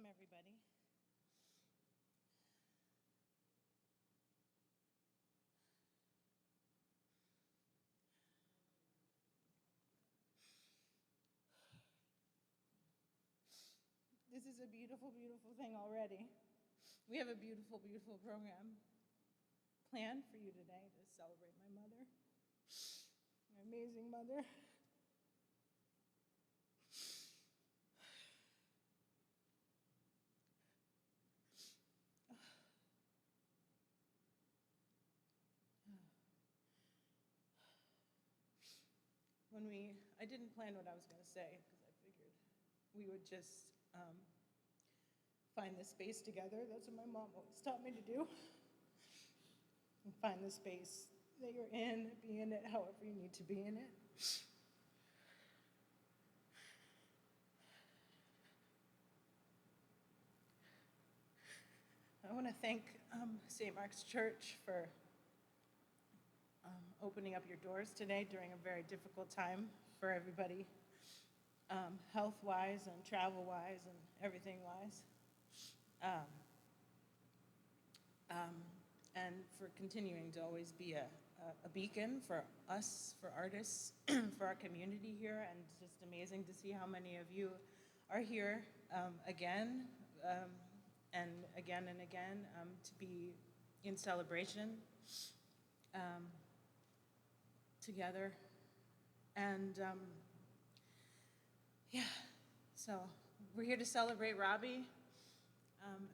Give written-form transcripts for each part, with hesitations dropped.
Welcome, everybody. This is a beautiful, beautiful thing already. We have a beautiful, beautiful program planned for you today to celebrate my mother, my amazing mother. I didn't plan what I was going to say because I figured we would just find the space together. That's what my mom always taught me to do. And find the space that you're in, be in it however you need to be in it. I want to thank St. Mark's Church for opening up your doors today during a very difficult time for everybody, health-wise and travel-wise and everything-wise. And for continuing to always be a beacon for us, for artists, for our community here. And it's just amazing to see how many of you are here again and again to be in celebration together. And yeah, so we're here to celebrate Robbie.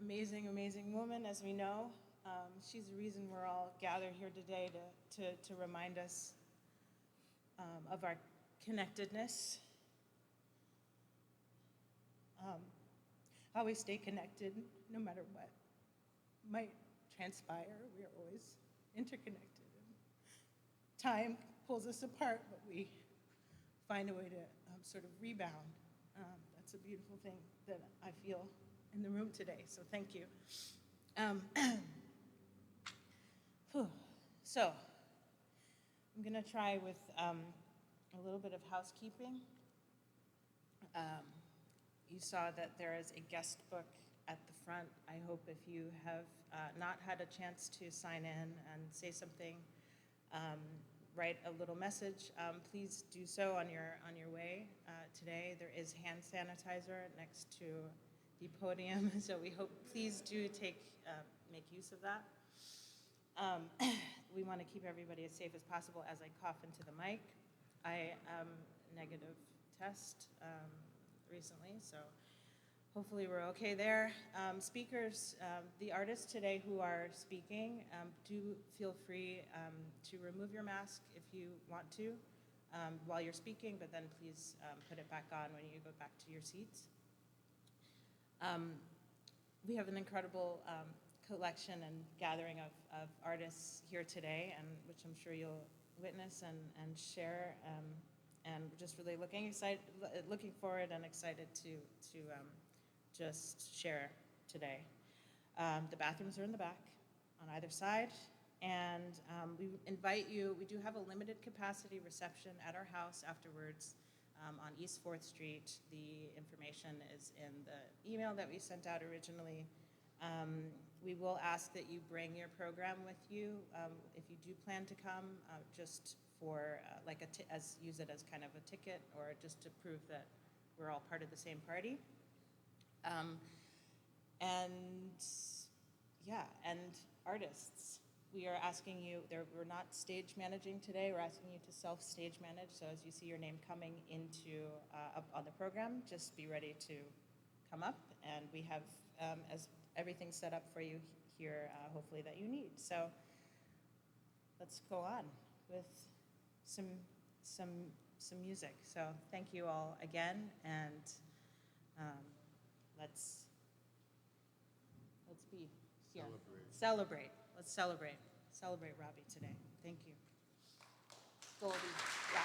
Amazing, amazing woman, as we know. She's the reason we're all gathered here today to remind us of our connectedness, how we stay connected no matter what might transpire. We are always interconnected. Time pulls us apart, but we find a way to sort of rebound. That's a beautiful thing that I feel in the room today, so thank you. So, I'm going to try with a little bit of housekeeping. You saw that there is a guest book at the front. I hope if you have not had a chance to sign in and say something, write a little message, please do so on your way today. There is hand sanitizer next to the podium, so we hope, please do make use of that. We want to keep everybody as safe as possible as I cough into the mic. I am negative test recently, so hopefully we're okay there. Speakers, the artists today who are speaking, do feel free to remove your mask if you want to while you're speaking, but then please put it back on when you go back to your seats. We have an incredible collection and gathering of artists here today, and which I'm sure you'll witness and share, and just really looking forward and excited to just share today. The bathrooms are in the back on either side, and we invite you. We do have a limited capacity reception at our house afterwards on East 4th Street. The information is in the email that we sent out originally. We will ask that you bring your program with you if you do plan to come, just for use it as kind of a ticket or just to prove that we're all part of the same party. And artists, we are asking you, we're not stage managing today, we're asking you to self-stage manage, so as you see your name coming into up on the program, just be ready to come up, and we have as everything set up for you here, hopefully that you need. So let's go on with some music. So thank you all again, and let's be here. Celebrate. Let's celebrate Robbie today. Thank you. Goldie. Yeah.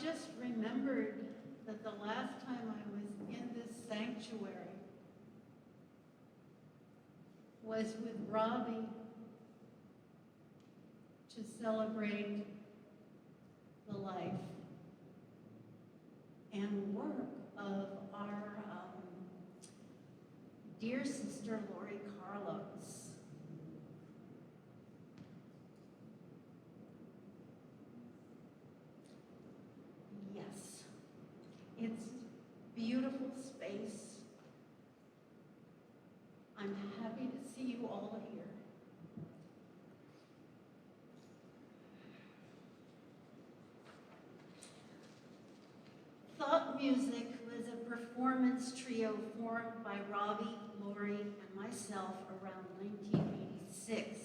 just remembered that the last time I was in this sanctuary was with Robbie to celebrate the life and work of our dear sister Lori Carlos. Yes, it's beautiful space. I'm happy to see you all here. Thought Music was a performance trio formed by Robbie, Lori, and myself around 1986.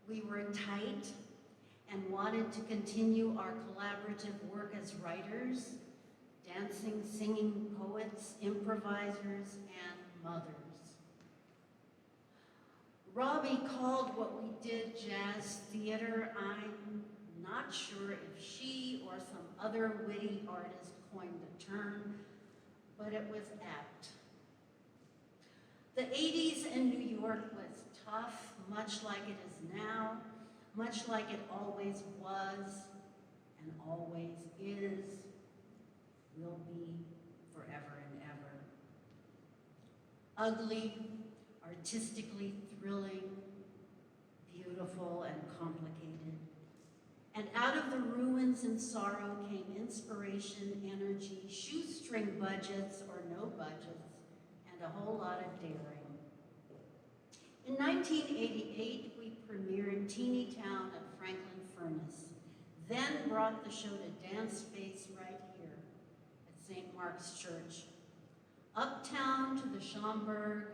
We were tight and wanted to continue our collaborative work as writers, dancing, singing poets, improvisers, and mothers. Robbie called what we did jazz theater. I'm not sure if she or some other witty artist coined the term, but it was apt. The 80s in New York was tough, much like it is now, much like it always was, and always is, will be forever and ever. Ugly, artistically thrilling, beautiful and complicated. And out of the ruins and sorrow came inspiration, energy, shoestring budgets or no budgets, and a whole lot of daring. In 1988, we premiered Teeny Town at Franklin Furnace, then brought the show to Dance Space right here at St. Mark's Church. Uptown to the Schomburg,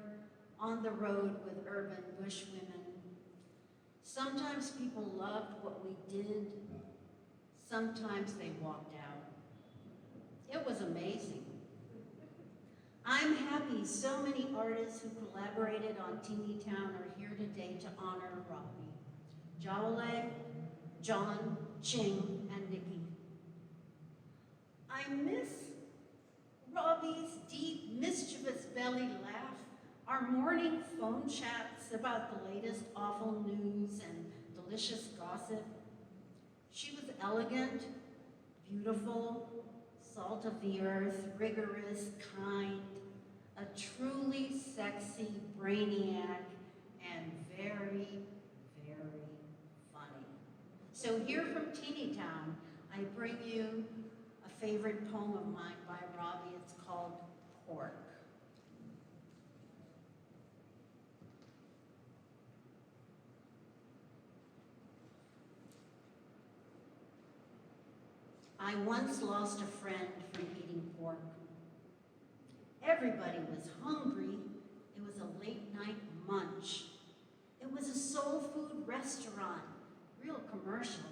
on the road with urban bush women. Sometimes people loved what we did, sometimes they walked out. It was amazing. I'm happy so many artists who collaborated on Teeny Town are here today to honor Robbie. Jawole, John, Ching, and Nikki. I miss Robbie's deep, mischievous belly laugh, our morning phone chats about the latest awful news and delicious gossip. She was elegant, beautiful, salt of the earth, rigorous, kind, a truly sexy brainiac, and very, very funny. So here from Teeny Town, I bring you a favorite poem of mine by Robbie. It's called Pork. I once lost a friend from eating pork. Everybody was hungry. It was a late night munch. It was a soul food restaurant, real commercial,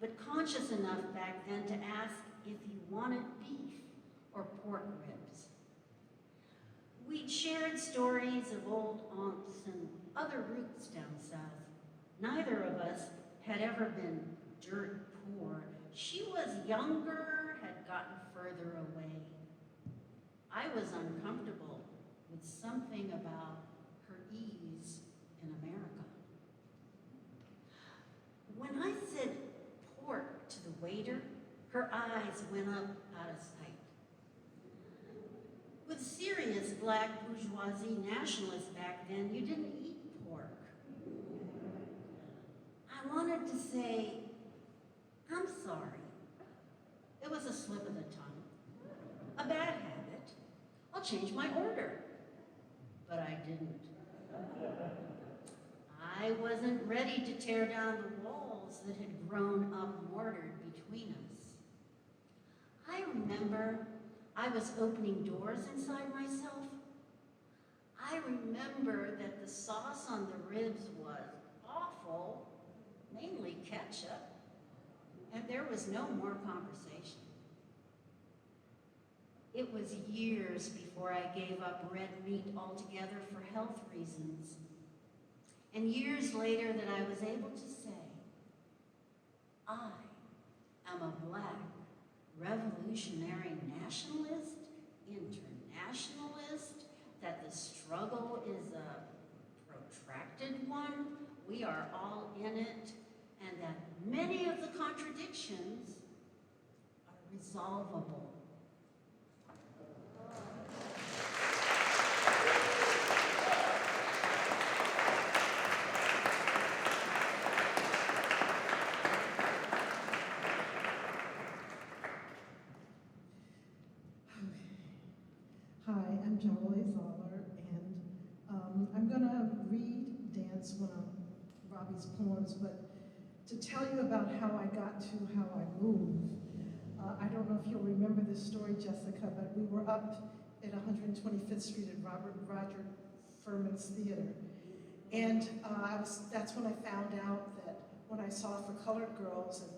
but conscious enough back then to ask if he wanted beef or pork ribs. We'd shared stories of old aunts and other roots down south. Neither of us had ever been dirt poor. She was younger, had gotten further away. I was uncomfortable with something about her ease in America. When I said pork to the waiter, her eyes went up out of sight. With serious black bourgeoisie nationalists back then, you didn't eat pork. I wanted to say, I'm sorry. It was a slip of the tongue, a bad habit. I'll change my order. But I didn't. I wasn't ready to tear down the walls that had grown up mortared between us. I remember I was opening doors inside myself. I remember that the sauce on the ribs was awful, mainly ketchup, and there was no more conversation. It was years before I gave up red meat altogether for health reasons, and years later that I was able to say, I am a black revolutionary nationalist, internationalist, that the struggle is a protracted one, we are all in it, and that many of the contradictions are resolvable. Hi, I'm Jolie Zoller, and I'm going to dance one of Robbie's poems, but to tell you about how I got to how I move, I don't know if you'll remember this story, Jessica, but we were up at 125th Street at Roger Furman's Theater, and that's when I found out that when I saw For Colored Girls and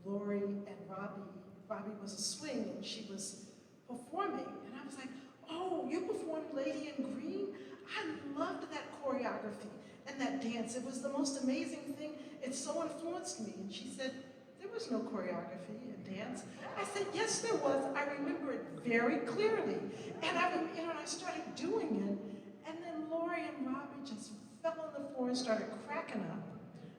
Lori and Robbie was a swing, and she was performing, and I was like, oh, you performed Lady in Green? I loved that choreography and that dance. It was the most amazing thing. It so influenced me. And she said, there was no choreography in dance. I said, yes, there was. I remember it very clearly. And I started doing it. And then Lori and Robbie just fell on the floor and started cracking up.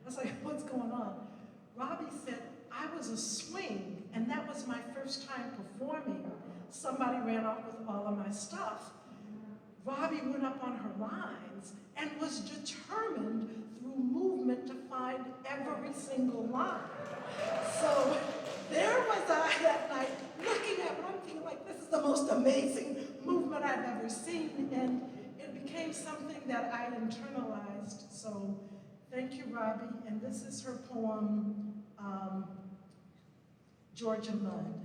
I was like, what's going on? Robbie said, I was a swing, and that was my first time performing. Somebody ran off with all of my stuff. Robbie went up on her lines and was determined through movement to find every single line. So there was I that night looking at it, I'm thinking like, this is the most amazing movement I've ever seen, and it became something that I internalized. So thank you, Robbie, and this is her poem, Georgia Mud.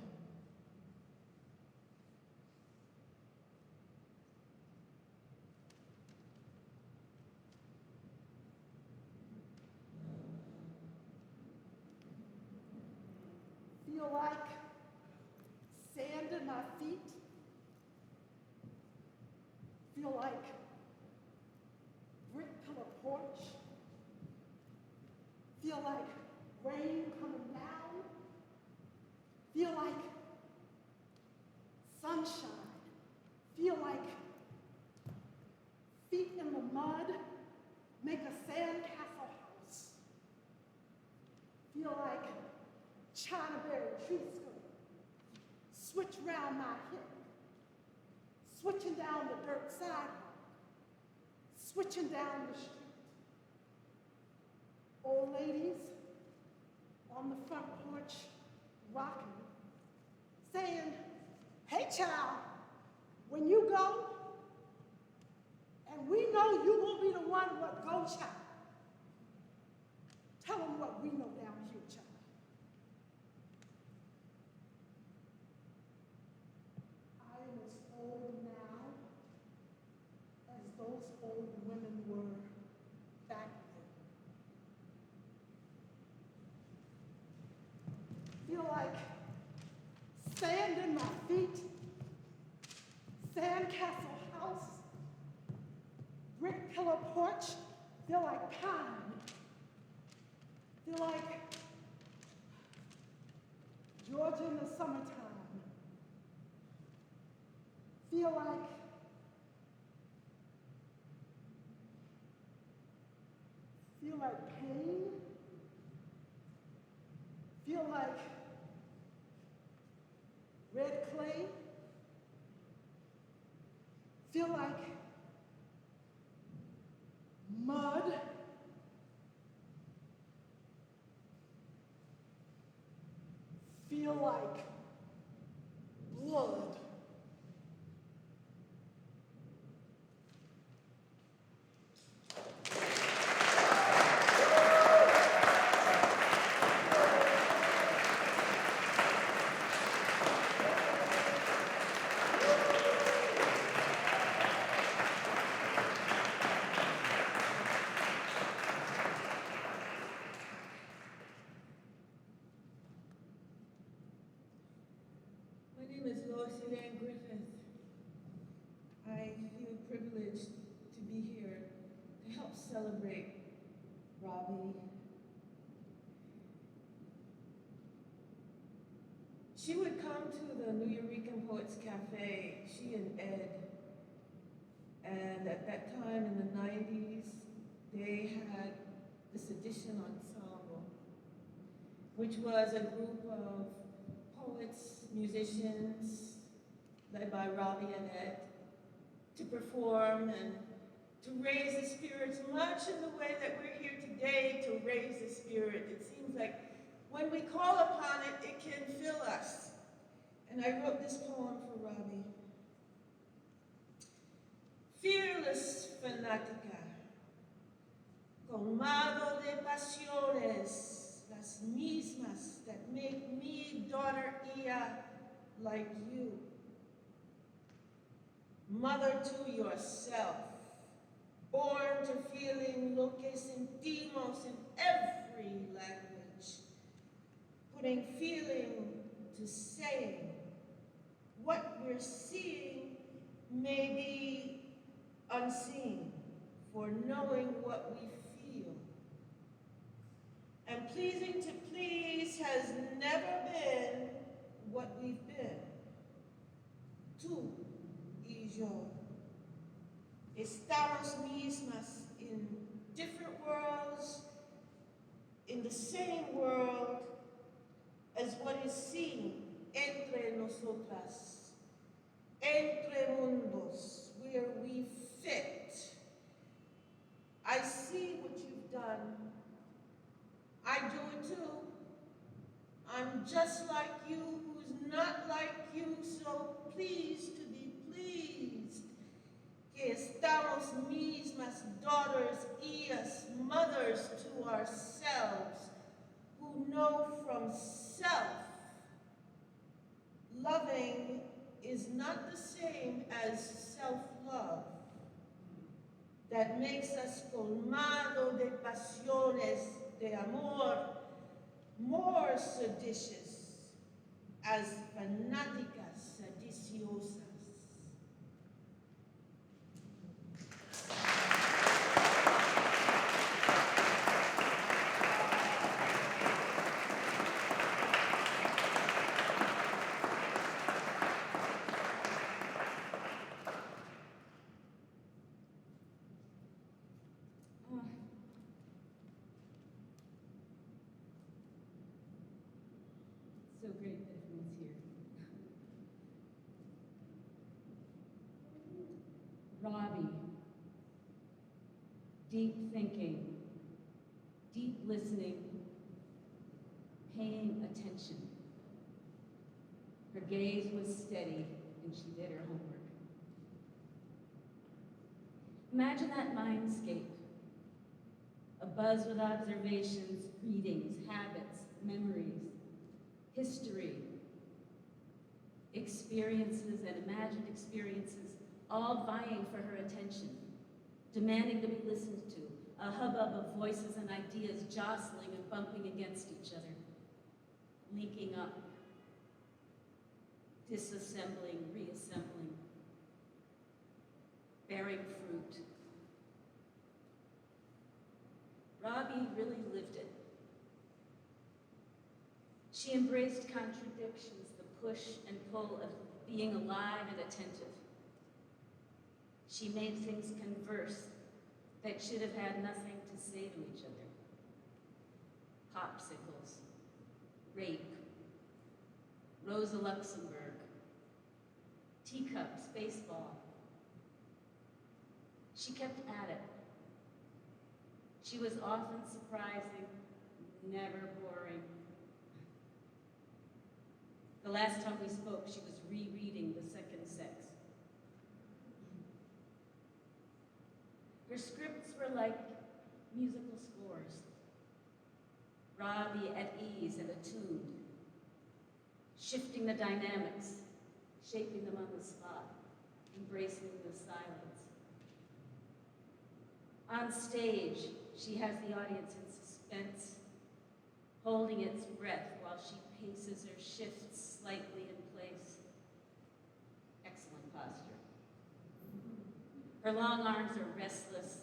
Feel like sand in my feet. Feel like brick pillar porch. Feel like rain coming down. Feel like sunshine. Feel like feet in the mud make a sandcastle house. Feel like Chinaberry tree skirt, switch round my hip, switching down the dirt sidewalk, switching down the street. Old ladies on the front porch rocking, saying, hey child, when you go, and we know you won't be the one what go child, tell them what we know down here, child. I am as old now as those old women were back then. Feel like sand in my feet, sandcastle house, brick pillar porch, feel like pine, feel like Georgia in the summertime, feel like pain, feel like red clay, feel like mud, feel like blood. My name is Lois Ann Griffith. I feel privileged to be here to help celebrate Robbie. She would to come to the New Eureka Poets Cafe, she and Ed. And at that time in the 90s, they had this Edition Ensemble, which was a group of poets, musicians, led by Robbie and Ed, to perform and to raise the spirits, much in the way that we're here today to raise the spirit. It seems like when we call upon it, it can fill us. And I wrote this poem for Robbie. Fearless fanática, colmado de pasiones, las mismas that make me daughter Ia like you. Mother to yourself, born to feeling lo que sentimos in every language, putting feeling to saying. What we're seeing may be unseen, for knowing what we feel. And pleasing to please has never been what we've been. Tú y yo. Estamos mismas in different worlds, in the same world as what is seen entre nosotras, entre mundos, where we fit. I see what you've done. I do it too. I'm just like you, who's not like you, so pleased to be pleased. Que estamos mismas, daughters, Ias, mothers to ourselves, who know from self. Loving is not the same as self-love. That makes us colmado de pasiones, de amor, more seditious, as fanáticas sediciosas. So great that everyone's here. Robbie, deep thinking, deep listening, paying attention. Her gaze was steady and she did her homework. Imagine that mindscape, abuzz with observations, readings, habits, memories, history, experiences and imagined experiences, all vying for her attention, demanding to be listened to, a hubbub of voices and ideas jostling and bumping against each other, linking up, disassembling, reassembling, bearing fruit. Robbie really lived it. She embraced contradictions, the push and pull of being alive and attentive. She made things converse that should have had nothing to say to each other. Popsicles, rape, Rosa Luxemburg, teacups, baseball. She kept at it. She was often surprising, never boring. The last time we spoke, she was rereading The Second Sex. Her scripts were like musical scores. Robbie at ease and attuned, shifting the dynamics, shaping them on the spot, embracing the silence. On stage, she has the audience in suspense, holding its breath while she paces or shifts slightly in place. Excellent posture. Her long arms are restless,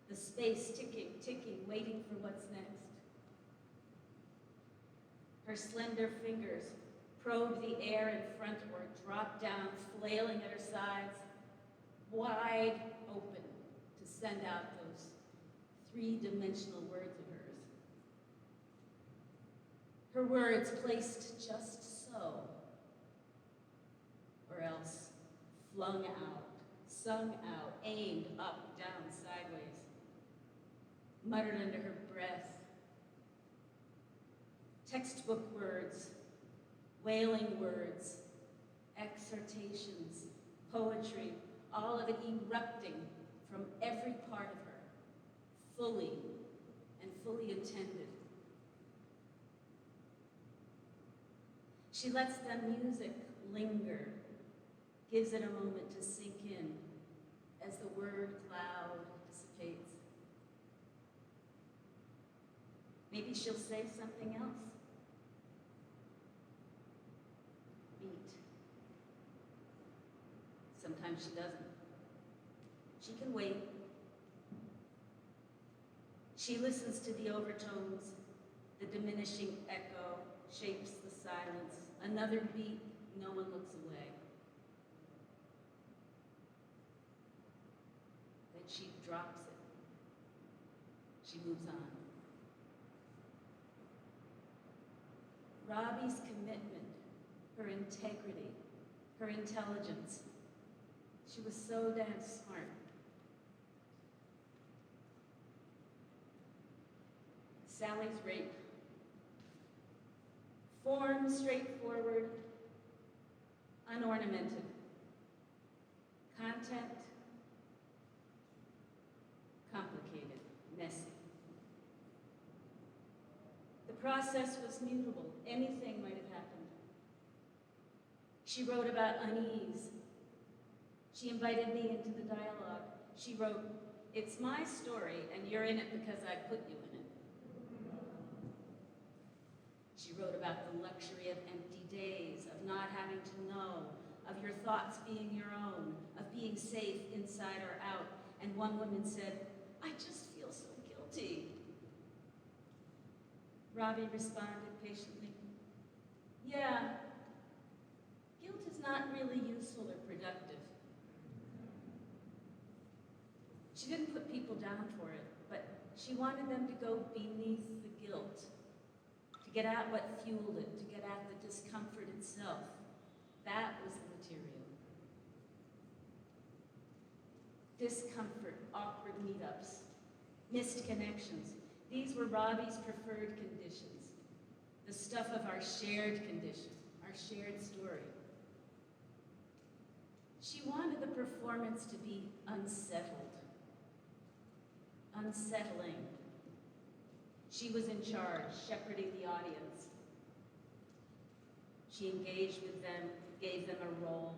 the space ticking, ticking, waiting for what's next. Her slender fingers probe the air in front of her, drop down, flailing at her sides, wide open to send out those three-dimensional words of hers. Her words placed just so, or else flung out, sung out, aimed up, down, sideways, muttered under her breath. Textbook words, wailing words, exhortations, poetry, all of it erupting from every part of her, fully and fully intended. She lets the music linger, gives it a moment to sink in as the word cloud dissipates. Maybe she'll say something else. Beat. Sometimes she doesn't. She can wait. She listens to the overtones, the diminishing echo shapes the silence. Another beat, no one looks away. Then she drops it. She moves on. Robbie's commitment, her integrity, her intelligence. She was so damn smart. Sally's rape. Form straightforward, unornamented. Content complicated, messy. The process was mutable. Anything might have happened. She wrote about unease. She invited me into the dialogue. She wrote, "It's my story, and you're in it because I put you in it." She wrote about the luxury of empty days, of not having to know, of your thoughts being your own, of being safe inside or out. And one woman said, "I just feel so guilty." Robbie responded patiently, "Yeah, guilt is not really useful or productive." She didn't put people down for it, but she wanted them to go beneath the guilt, to get at what fueled it, to get at the discomfort itself. That was the material. Discomfort, awkward meetups, missed connections. These were Robbie's preferred conditions, the stuff of our shared condition, our shared story. She wanted the performance to be unsettled, unsettling. She was in charge, shepherding the audience. She engaged with them, gave them a role,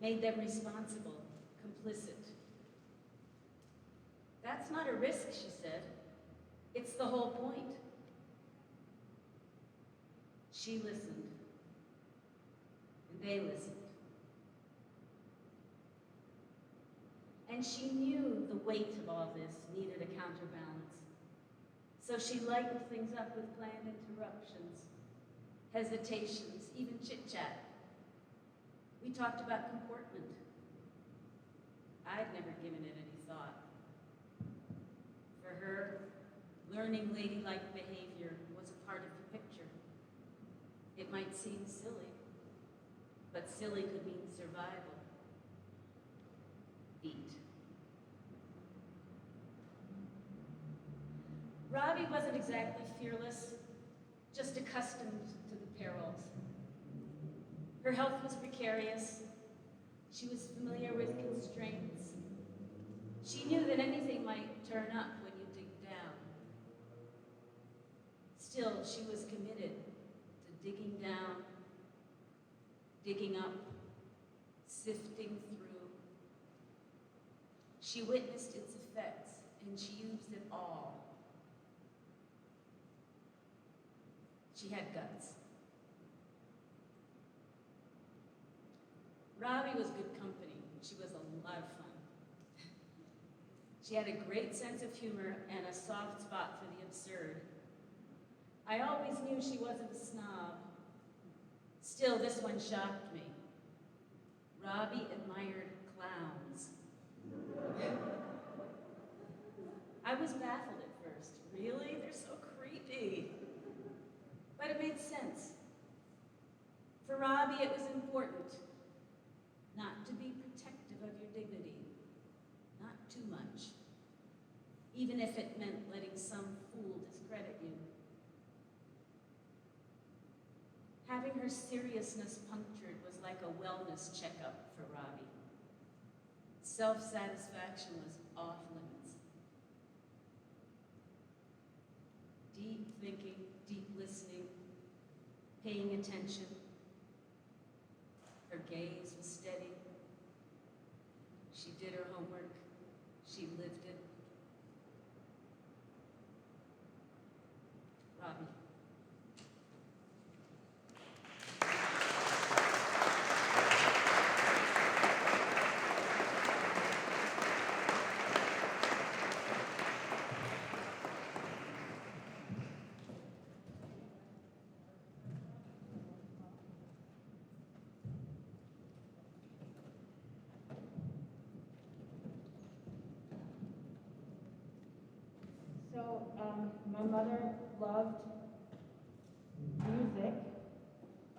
made them responsible, complicit. "That's not a risk," she said. "It's the whole point." She listened, and they listened. And she knew the weight of all this needed a counterbalance. So she lightened things up with planned interruptions, hesitations, even chit-chat. We talked about comportment. I'd never given it any thought. For her, learning ladylike behavior was a part of the picture. It might seem silly, but silly could mean survival. Beat. Robbie wasn't exactly fearless, just accustomed to the perils. Her health was precarious. She was familiar with constraints. She knew that anything might turn up when you dig down. Still, she was committed to digging down, digging up, sifting through. She witnessed its effects, and she used it all. She had guts. Robbie was good company. She was a lot of fun. She had a great sense of humor and a soft spot for the absurd. I always knew she wasn't a snob, Still, this one shocked me. Robbie admired clowns. I was baffled at first. Really? They're so creepy. But it made sense. For Robbie, it was important not to be protective of your dignity, not too much, even if it meant letting some fool discredit you. Having her seriousness punctured was like a wellness checkup for Robbie. Self-satisfaction was off limits. Deep thinking, deep listening, paying attention. Her gaze was steady. She did her homework. She lived it. Robbie. So, my mother loved music.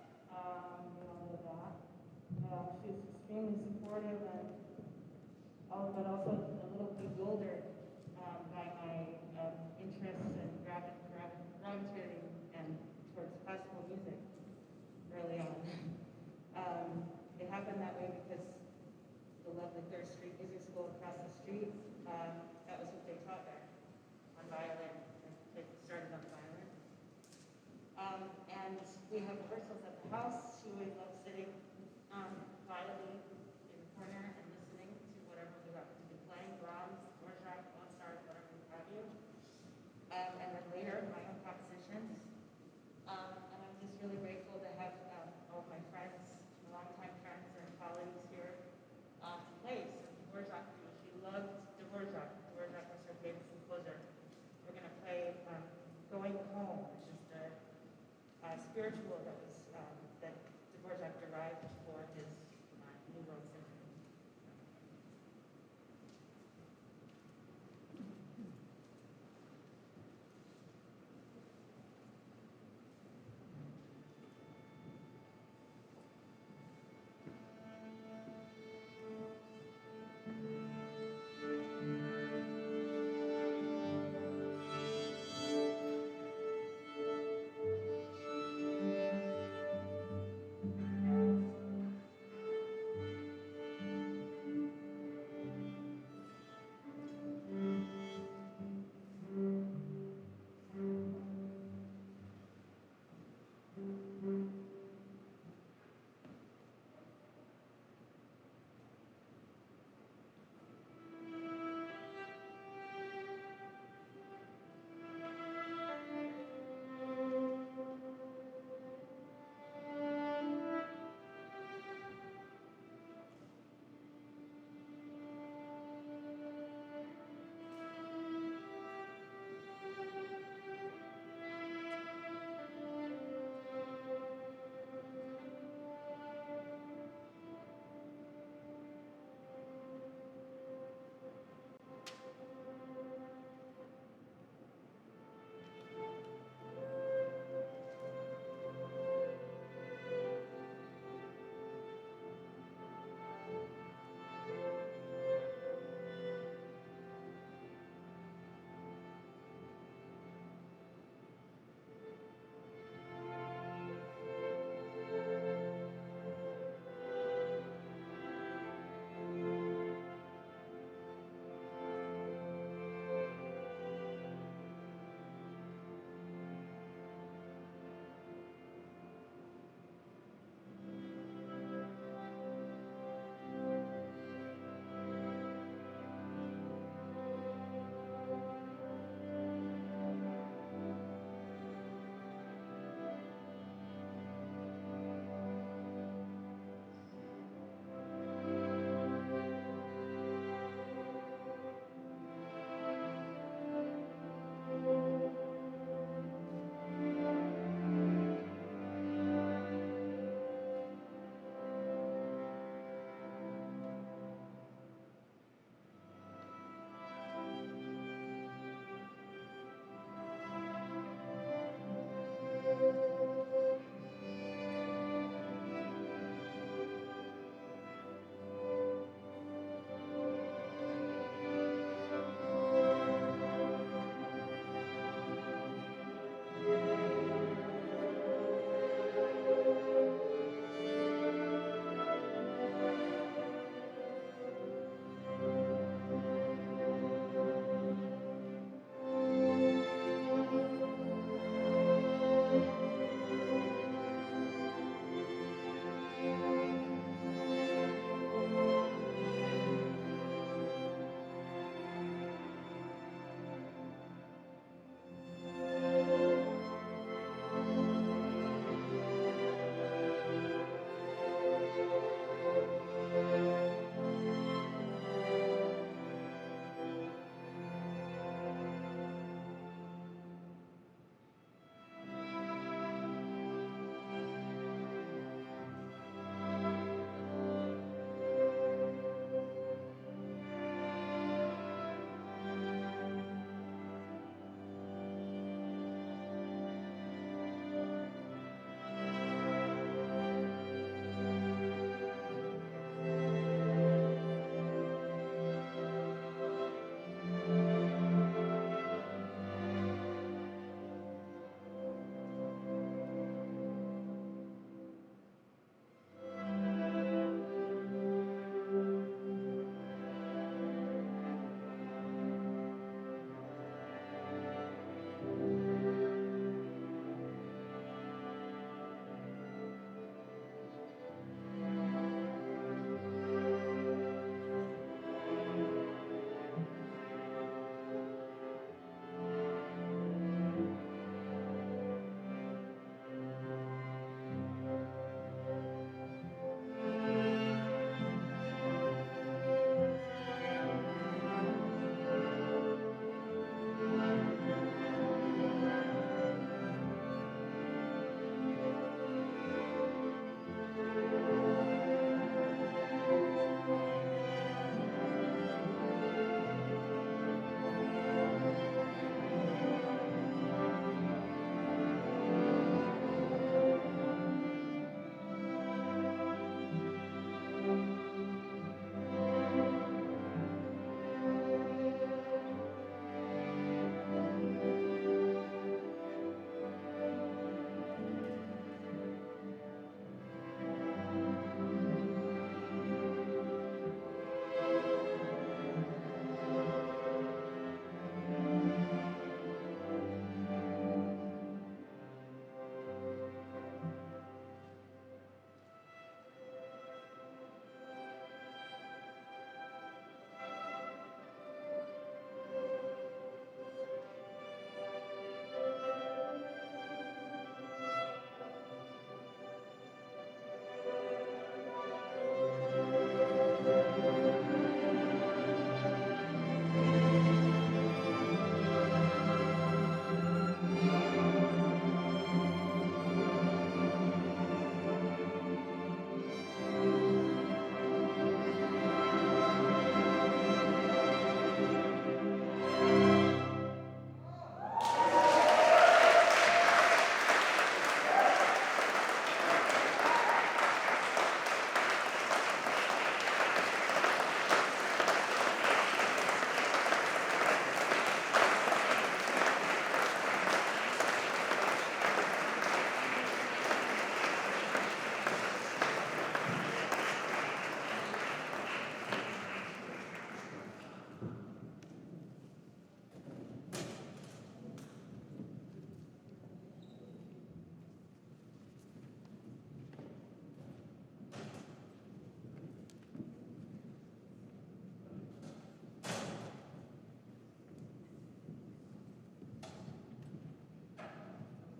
We all know that. She was extremely supportive and but also a little bewildered by my interests in gravitating and towards classical music early on. It happened that way because the lovely Third Street Music School across the street, that was what they taught there. On violin, and they started on violin. And we have rehearsals at the house. She always loved sitting quietly in the corner and listening to whatever we happened to be playing, Brahms, Dvorak, Mozart, whatever have you. And then later, my own compositions. And I'm just really grateful to have all of my friends, longtime friends and colleagues here to play some Dvorak. She loved Dvorak. Dvorak was her favorite composer. We're going to play Going Home, which is the spiritual that was that Dvorak derived for his New World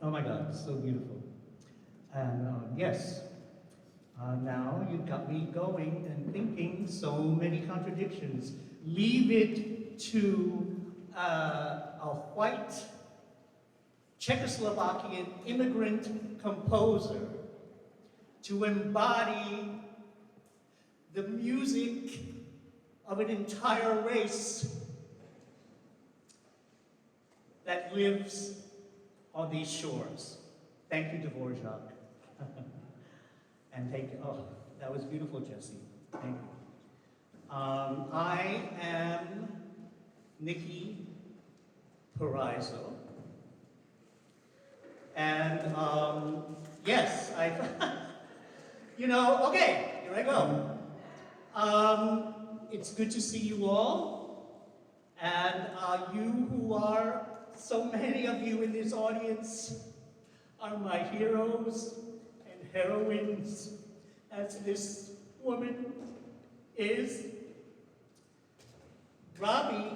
Oh my God, so beautiful. And yes, now you've got me going and thinking so many contradictions. Leave it to a white Czechoslovakian immigrant composer to embody the music of an entire race that lives on these shores. Thank you, Dvorak. And thank you, oh, that was beautiful, Jesse. Thank you. I am Nikki Paraiso. And yes, okay, here I go. It's good to see you all. And you who are, so many of you in this audience, are my heroes and heroines, as this woman is. Robbie,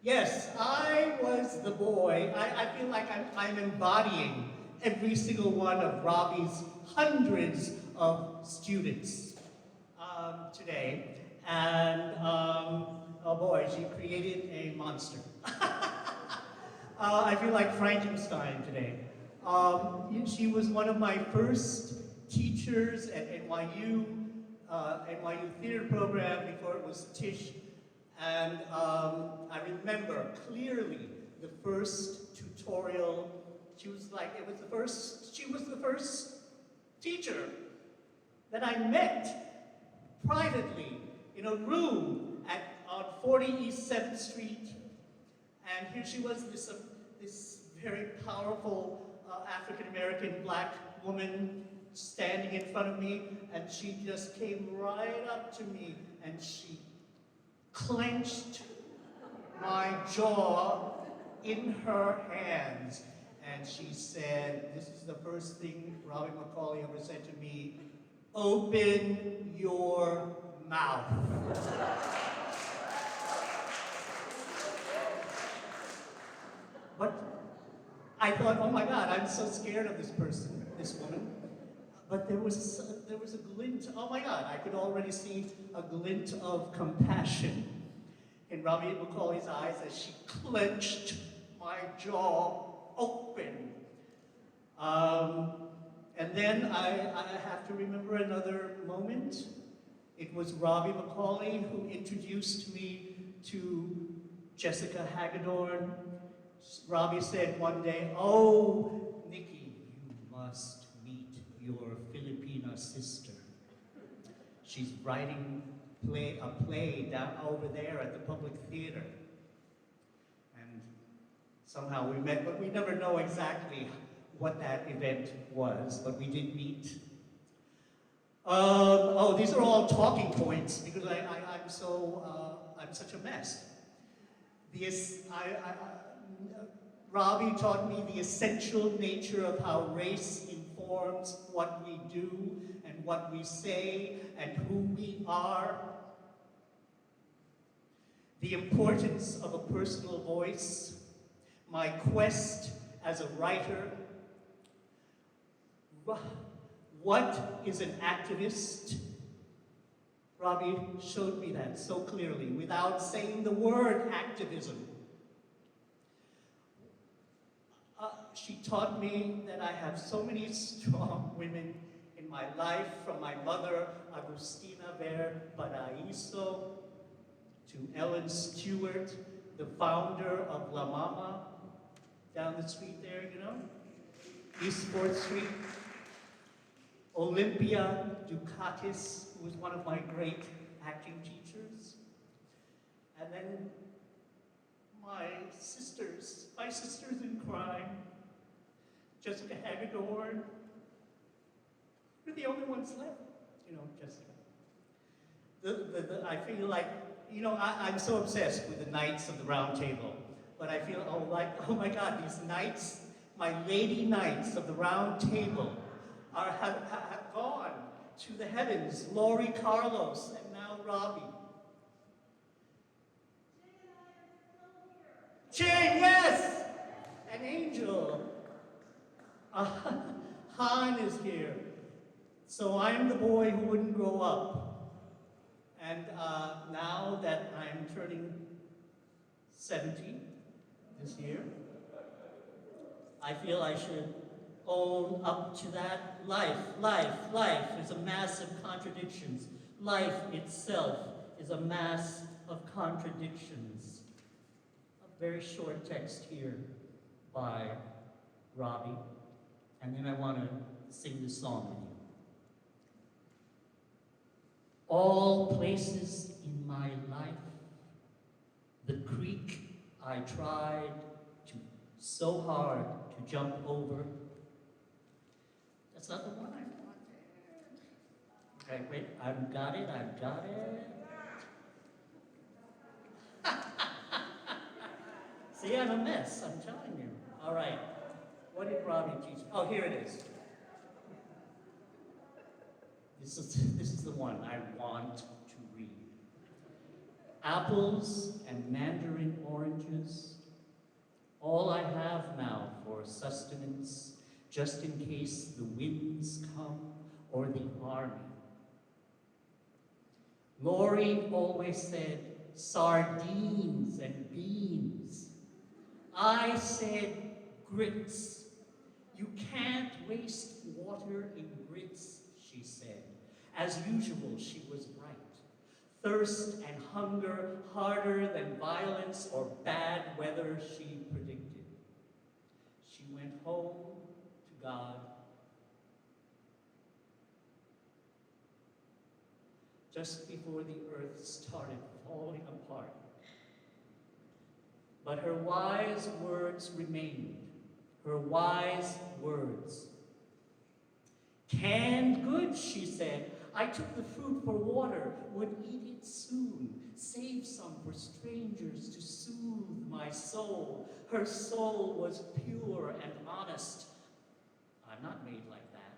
yes, I was the boy. I feel like I'm embodying every single one of Robbie's hundreds of students today. And oh boy, she created a monster. I feel like Frankenstein today. She was one of my first teachers at NYU theater program before it was Tisch. And I remember clearly the first tutorial. She was the first teacher that I met privately in a room on 40 East 7th Street. And here she was, this very powerful African-American black woman standing in front of me, and she just came right up to me and she clenched my jaw in her hands, and she said, this is the first thing Robbie McCauley ever said to me, "Open your mouth." But I thought, oh my God, I'm so scared of this person, this woman. But there was a glint, oh my God, I could already see a glint of compassion in Robbie McCauley's eyes as she clenched my jaw open. And then I have to remember another moment. It was Robbie McCauley who introduced me to Jessica Hagedorn. Robbie said one day, "Oh, Nikki, you must meet your Filipina sister. She's writing a play down over there at the Public Theater." And somehow we met, but we never know exactly what that event was, but we did meet. Oh, these are all talking points because I'm such a mess. Robbie taught me the essential nature of how race informs what we do and what we say and who we are. The importance of a personal voice, my quest as a writer. What is an activist? Robbie showed me that so clearly without saying the word activism. She taught me that I have so many strong women in my life, from my mother, Agustina Ver Paraiso, to Ellen Stewart, the founder of La Mama, down the street there, East 4th Street. Olympia Ducatis, who was one of my great acting teachers. And then my sisters in crime, Jessica Hagedorn. We're the only ones left, Jessica. I feel like, I'm so obsessed with the Knights of the Round Table, but I feel, oh my God, these knights, my lady knights of the Round Table, have gone to the heavens. Lori Carlos and now Robbie. Jane, yes! An angel. Stein is here. So I'm the boy who wouldn't grow up. And now that I'm turning 70 this year, I feel I should own up to that. Life. There's a mass of contradictions. Life itself is a mass of contradictions. A very short text here by Robbie, and then I want to sing this song with you. All places in my life, the creek I tried so hard to jump over. That's not the one I wanted. Okay, wait, I've got it. See, I'm a mess, I'm telling you. All right, what did Robbie teach? Oh, here it is. This is the one I want to read. Apples and mandarin oranges, all I have now for sustenance, just in case the winds come or the army. Lori always said sardines and beans. I said grits. You can't waste water in grits, she said. As usual, she was right. Thirst and hunger harder than violence or bad weather, she predicted. She went home to God. Just before the earth started falling apart. But her wise words remained. Her wise words. Canned goods, she said. I took the fruit for water, would eat it soon, save some for strangers to soothe my soul. Her soul was pure and honest. I'm not made like that.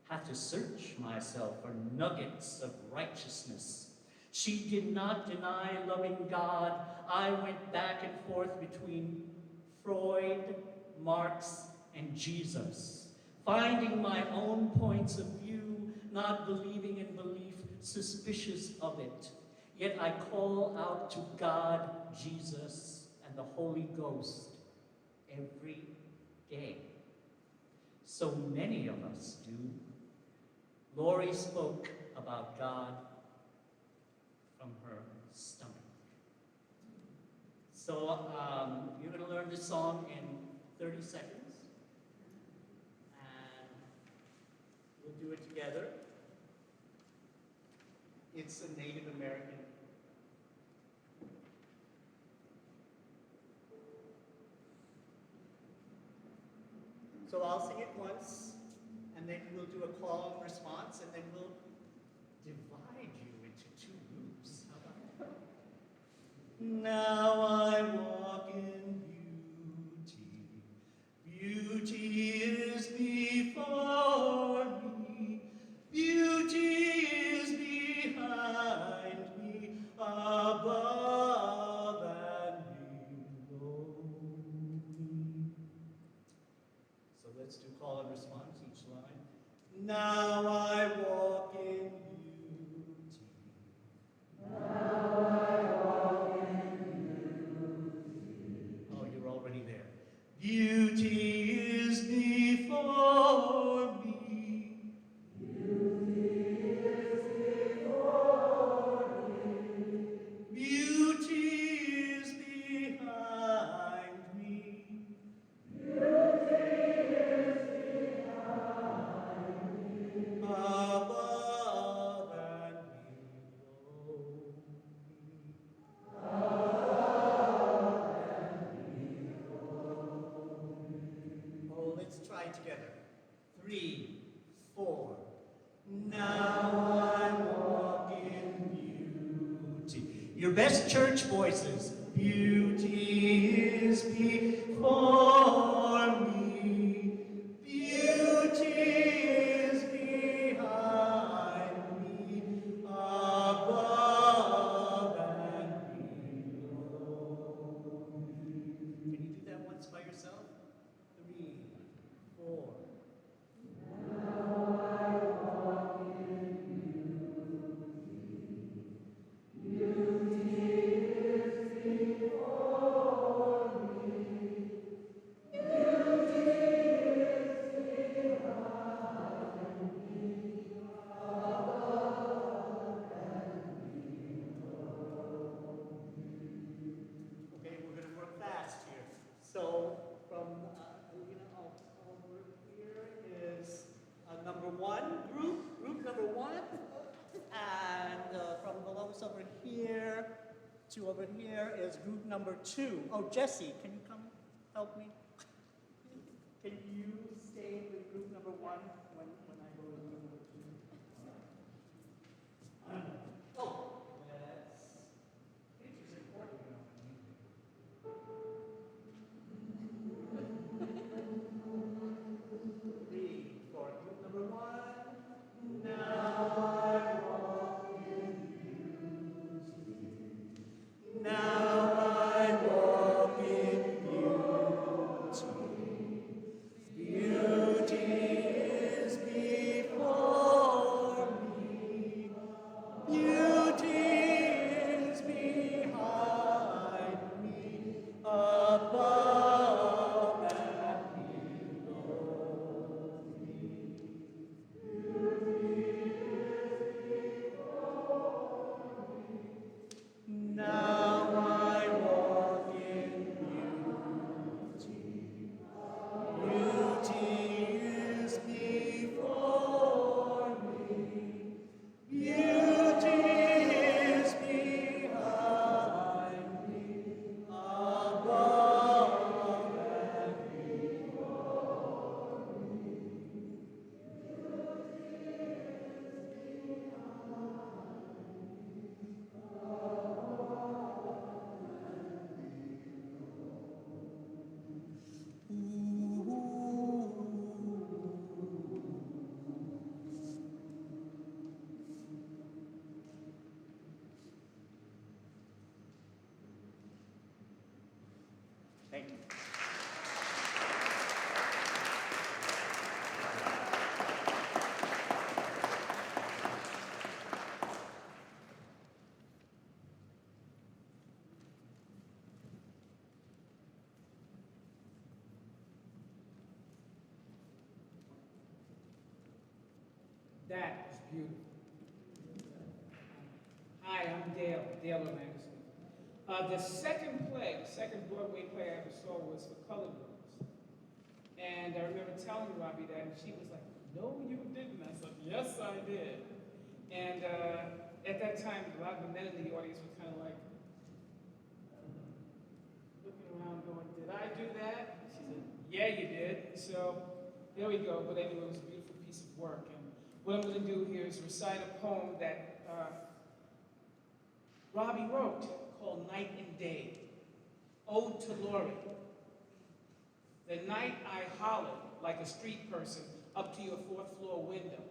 Have to search myself for nuggets of righteousness. She did not deny loving God. I went back and forth between Freud, Marx, and Jesus, finding my own points of view, not believing in belief, suspicious of it. Yet I call out to God, Jesus, and the Holy Ghost every day. So many of us do. Lori spoke about God from her stomach. So you're going to learn this song in 30 seconds. And we'll do it together. It's a Native American. So I'll sing it once, and then we'll do a call and response, and then we'll divide you into two groups. How about that? Now I walk in beauty. Beauty is before me. Beauty is behind me, above and below me. So let's do call and response each line. Now I walk in beauty. Now I walk in beauty. Oh, you're already there. Beauty is before me. Beauty is before me. Beauty is behind me. Above and below me. Oh, let's try together. 3, 4. Now I walk in beauty. Your best church voices. Beauty is before me. Beauty is behind me. Above and below me. Can you do that once by yourself? 3, 4. here to over here is group number 2. Oh, Jesse, can you come help me? Can you stay with group number 1 when I go to group number 2? Oh, yes. Pictures are important. Read for group number 1. Now I walk in beauty. Now I walk in beauty. Beauty is before me. Beauty is behind me. Above and below me. Now I walk in beauty. Beauty is before me. Beauty is behind me. Above and below me. Thank you. That was beautiful. Hi, I'm Dale Anderson. The second Broadway play I ever saw was For Colored Girls. And I remember telling Robbie that, and she was like, no, you didn't. I said, yes, I did. And at that time, a lot of the men in the audience were kind of like, looking around going, did I do that? She said, yeah, you did. So there we go. But anyway, it was a beautiful piece of work. And what I'm going to do here is recite a poem that Robbie wrote called Night and Day, Ode to Lori. The night I hollered like a street person up to your 4th floor window.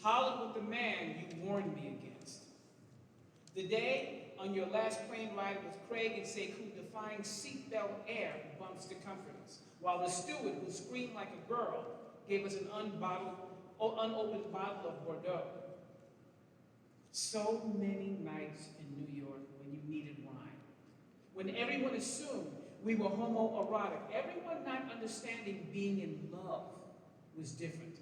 Hollered with the man you warned me against. The day on your last plane ride with Craig and Sekou defying seatbelt air bumps to comfort us, while the steward who screamed like a girl gave us an unopened bottle of Bordeaux. So many nights in New York when you needed wine. When everyone assumed we were homoerotic, everyone not understanding being in love was different.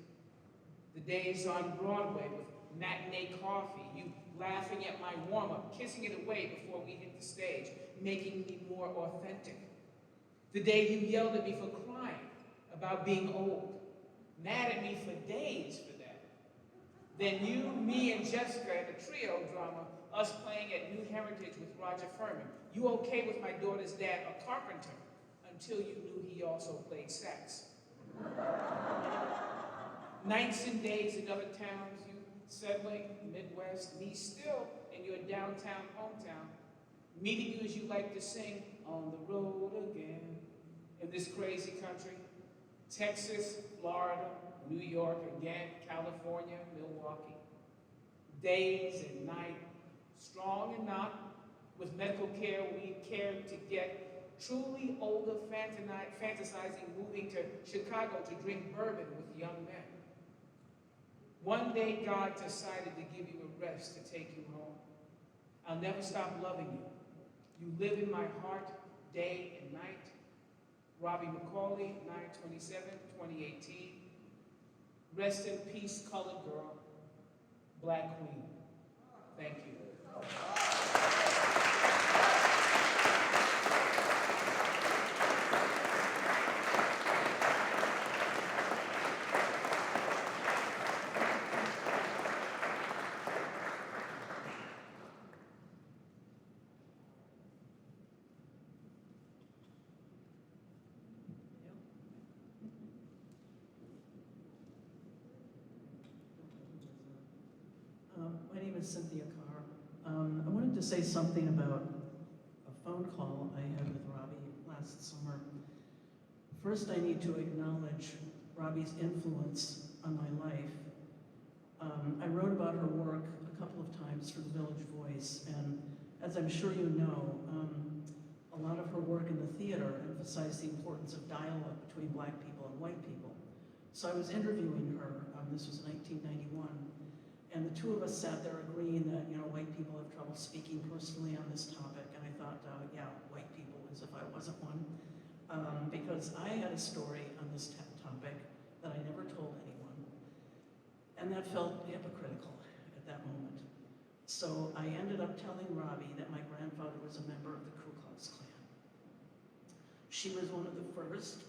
The days on Broadway with matinee coffee, you laughing at my warm-up, kissing it away before we hit the stage, making me more authentic. The day you yelled at me for crying about being old, mad at me for days for that. Then you, me, and Jessica at the trio drama, us playing at New Heritage with Roger Furman. You okay with my daughter's dad, a carpenter, until you knew he also played sax. Nights and days in other towns, you settling, Midwest, me still in your downtown hometown, meeting you as you like to sing, on the road again, in this crazy country, Texas, Florida, New York again, California, Milwaukee. Days and night, strong and not, with medical care we cared to get, truly older fantasizing moving to Chicago to drink bourbon with young men. One day God decided to give you a rest to take you home. I'll never stop loving you. You live in my heart day and night. Robbie McCauley, 9/27/2018. Rest in peace, colored girl, Black Queen. Thank you. My name is Cynthia Carr. I wanted to say something about a phone call I had with Robbie last summer. First, I need to acknowledge Robbie's influence on my life. I wrote about her work a couple of times for the Village Voice, and as I'm sure you know, a lot of her work in the theater emphasized the importance of dialogue between Black people and white people. So I was interviewing her, this was 1991, and the two of us sat there agreeing that, white people have trouble speaking personally on this topic, and I thought, yeah, white people, as if I wasn't one, because I had a story on this topic that I never told anyone, and that felt hypocritical at that moment. So I ended up telling Robbie that my grandfather was a member of the Ku Klux Klan. She was one of the first,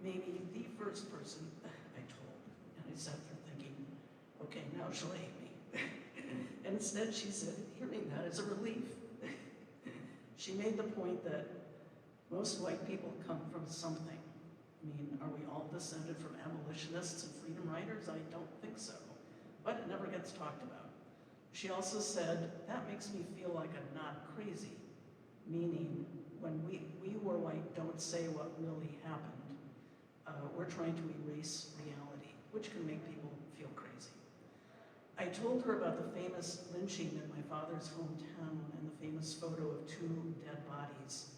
maybe the first person I told, and I sat there thinking, okay, now she'll hate me. And instead she said, hearing that is a relief. She made the point that most white people come from something. I mean, are we all descended from abolitionists and freedom riders? I don't think so, but it never gets talked about. She also said, that makes me feel like I'm not crazy, meaning when we who are white don't say what really happened, we're trying to erase reality, which can make people feel crazy. I told her about the famous lynching in my father's hometown and the famous photo of two dead bodies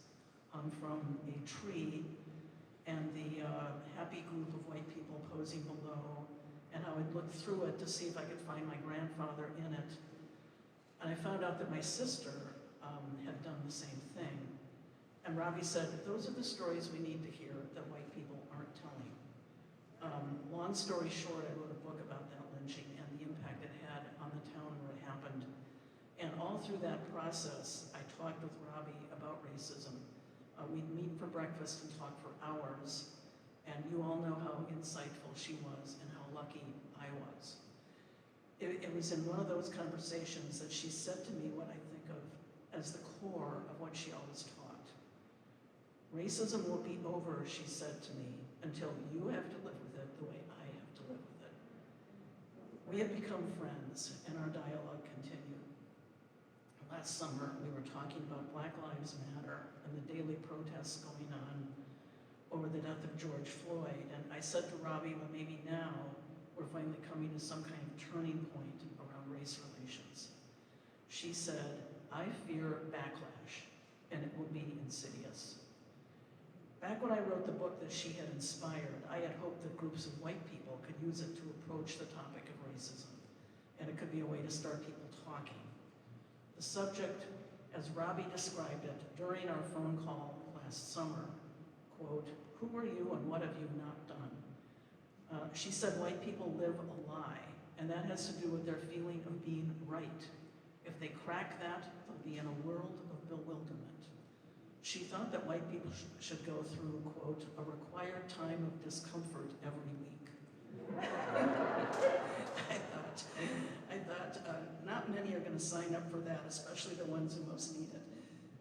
from a tree and the happy group of white people posing below, and how I'd looked through it to see if I could find my grandfather in it. And I found out that my sister had done the same thing. And Robbie said, those are the stories we need to hear that white people aren't telling. Long story short, I wrote a book about that lynching and the impact it had on the town where it happened. And all through that process, I talked with Robbie about racism. We'd meet for breakfast and talk for hours, and you all know how insightful she was and how lucky I was. It was in one of those conversations that she said to me what I think of as the core of what she always taught. Racism will be over, she said to me, until you have to live with it the way I have to live with it. We have become friends, and our dialogue continued. Last summer, we were talking about Black Lives Matter and the daily protests going on over the death of George Floyd, and I said to Robbie, well, maybe now we're finally coming to some kind of turning point around race relations. She said, I fear backlash, and it will be insidious. Back when I wrote the book that she had inspired, I had hoped that groups of white people could use it to approach the topic of racism, and it could be a way to start people talking. The subject, as Robbie described it during our phone call last summer, quote, who are you and what have you not done? She said white people live a lie, and that has to do with their feeling of being right. If they crack that, they'll be in a world of bewilderment. She thought that white people should go through, quote, a required time of discomfort every week. I thought not many are going to sign up for that, especially the ones who most need it.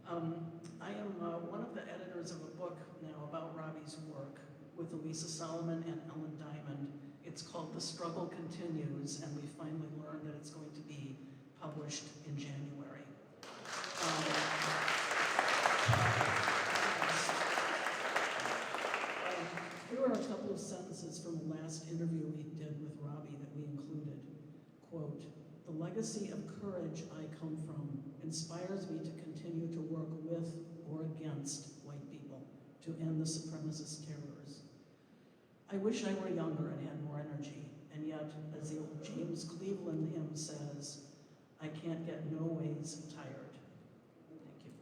I am one of the editors of a book now about Robbie's work with Elisa Solomon and Ellen Diamond. It's called The Struggle Continues, and we finally learned that it's going to be published in January. Here are a couple of sentences from the last interview we did with Robbie that we included. Quote, the legacy of courage I come from inspires me to continue to work with or against white people to end the supremacist terrors. I wish I were younger and had more energy, and yet, as the old James Cleveland hymn says, I can't get no ways tired. Thank you.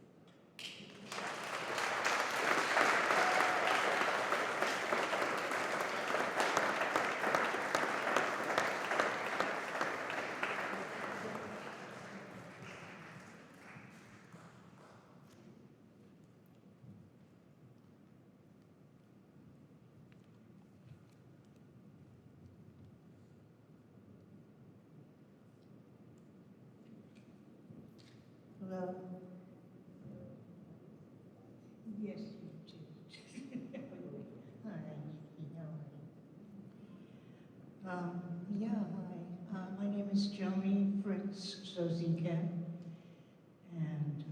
Hello. Yes, you do. Hi, Nikki. How are you? Yeah, hi. My name is Joni Prince Zozika, and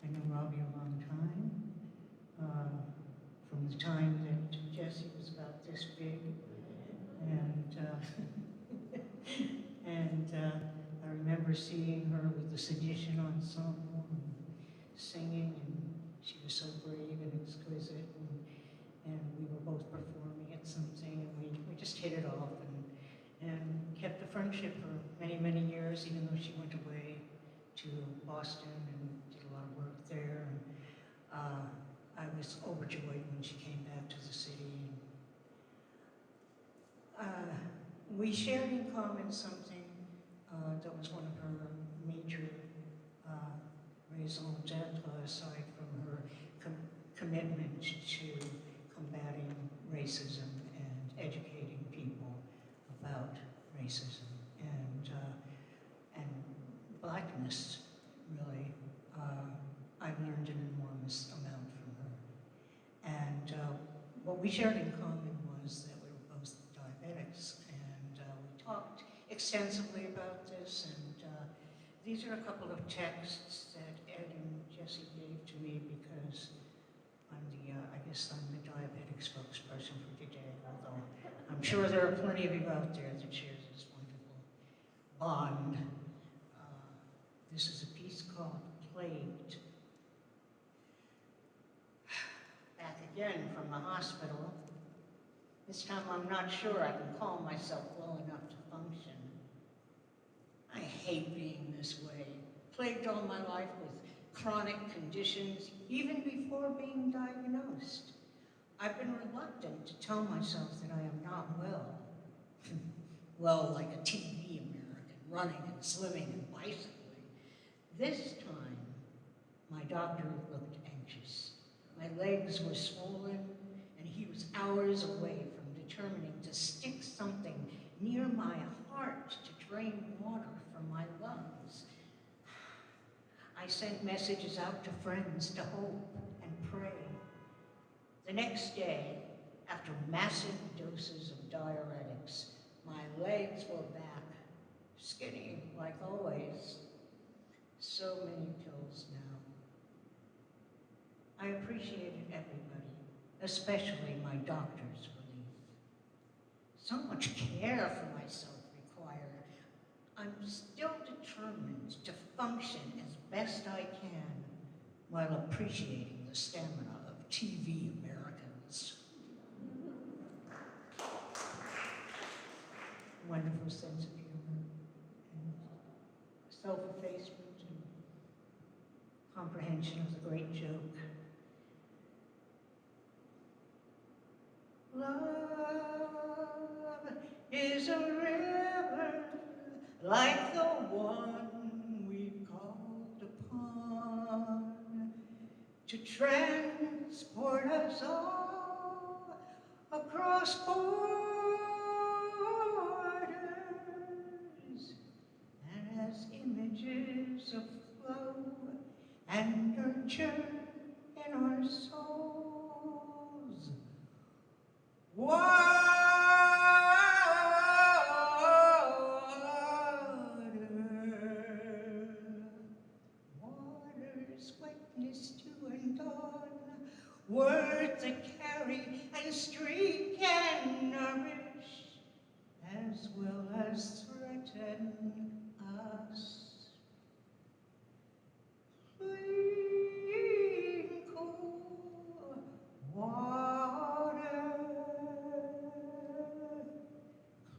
I know Robbie a long time, from the time that Jessie was about this big, and I remember seeing her with the Sedition Ensemble and singing, and she was so brave and exquisite, and we were both performing at something, and we just hit it off, and kept the friendship for many, many years, even though she went away to Boston and did a lot of work there. And, I was overjoyed when she came back to the city. We shared in common something that was one of her major raison d'etre, aside from her commitment to combating racism and educating people about racism and blackness, really. I learned an enormous amount from her. And what we shared in common was that we were both diabetics, and we talked extensively about this, and these are a couple of texts that Ed and Jessie gave to me because I guess I'm the diabetic spokesperson for today, although I'm sure there are plenty of you out there that share this wonderful bond. This is a piece called Plagued. Back again from the hospital. This time I'm not sure I can call myself well enough to function. I hate being this way. Plagued all my life with chronic conditions, even before being diagnosed. I've been reluctant to tell myself that I am not well. Well, like a TV American, running and swimming and bicycling. This time, my doctor looked anxious. My legs were swollen, and he was hours away from determining to stick something near my heart to drain water from my lungs. I sent messages out to friends to hope and pray. The next day, after massive doses of diuretics, my legs were back, skinny like always. So many pills now. I appreciated everybody, especially my doctor's relief. So much care for myself required. I'm still determined to function as best I can while appreciating the stamina of TV Americans. Wonderful sense of humor and self-effacement and comprehension of the great joke. Love is a river like the one we've called upon to transport us all across borders, and as images of flow and nurture in our souls. Water's wetness to and on, words that carry and streak and nourish, as well as threaten us. Clean, cool water.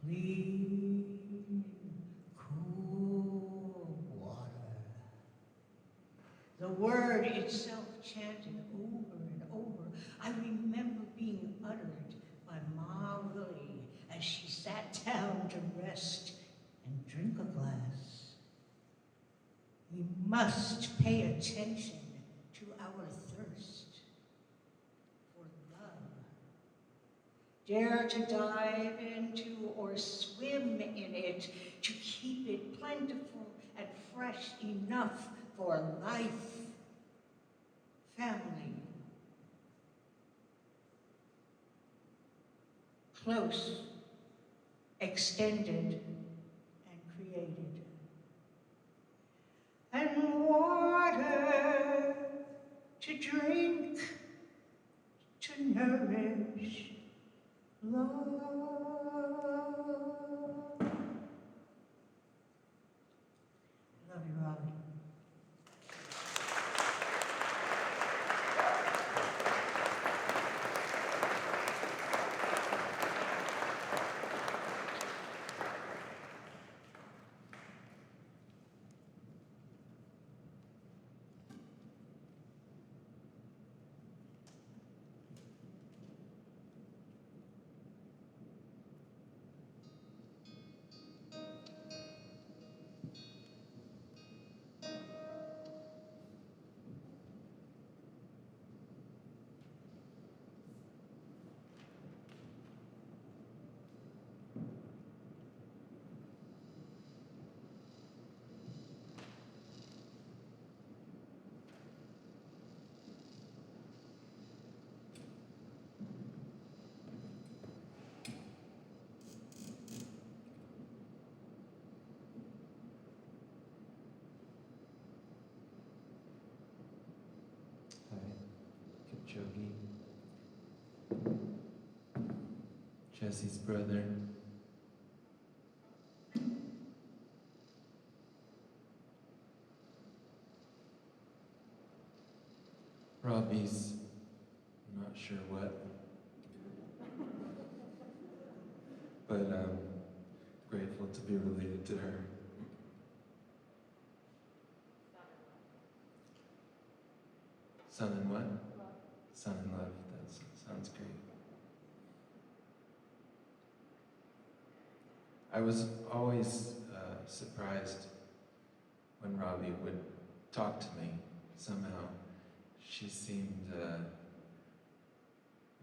Clean, cool water. The word itself chanted over and over. I remember being uttered by Ma Willie as she sat down to rest and drink a glass. We must pay attention to our thirst for love. Dare to dive into or swim in it to keep it plentiful and fresh enough for life, family, close, extended, and created. to drink, to nourish love. Love you, Robbie. Hi, Kipchoge. Jesse's brother. Robbie's, I'm not sure what. But grateful to be related to her. Son in what? Son in love. That sounds great. I was always surprised when Robbie would talk to me. Somehow, she seemed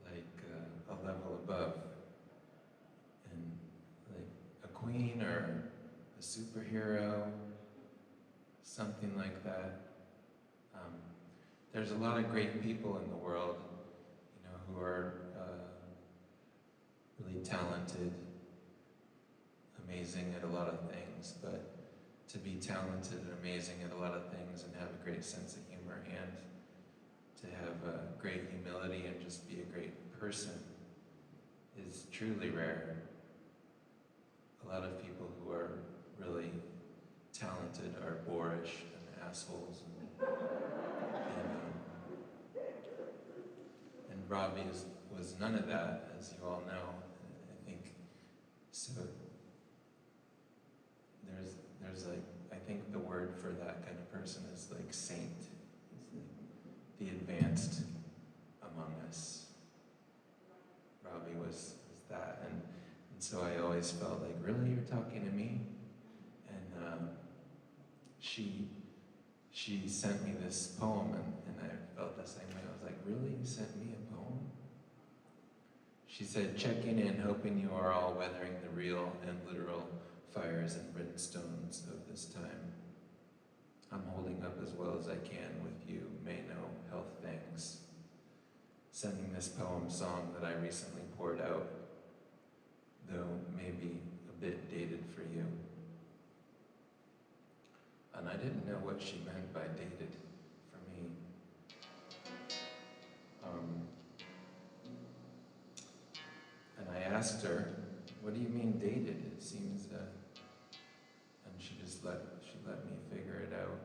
like a level above, and like a queen or a superhero, something like that. There's a lot of great people in the world, you know, who are really talented, amazing at a lot of things, but to be talented and amazing at a lot of things and have a great sense of humor and to have a great humility and just be a great person is truly rare. A lot of people who are really talented are boorish and assholes and Robbie was none of that, as you all know. I think so. There's like, I think the word for that kind of person is like saint. It's like the advanced among us. Robbie was that, and so I always felt like, really, you're talking to me? And she sent me this poem, and I felt the same way. I was like, really, you sent me a poem? She said, checking in, hoping you are all weathering the real and literal fires and brimstones of this time. I'm holding up as well as I can with you, may know health things. Sending this poem song that I recently poured out, though maybe a bit dated for you. And I didn't know what she meant by dated for me. And I asked her, what do you mean dated? It seems, and she let me figure it out.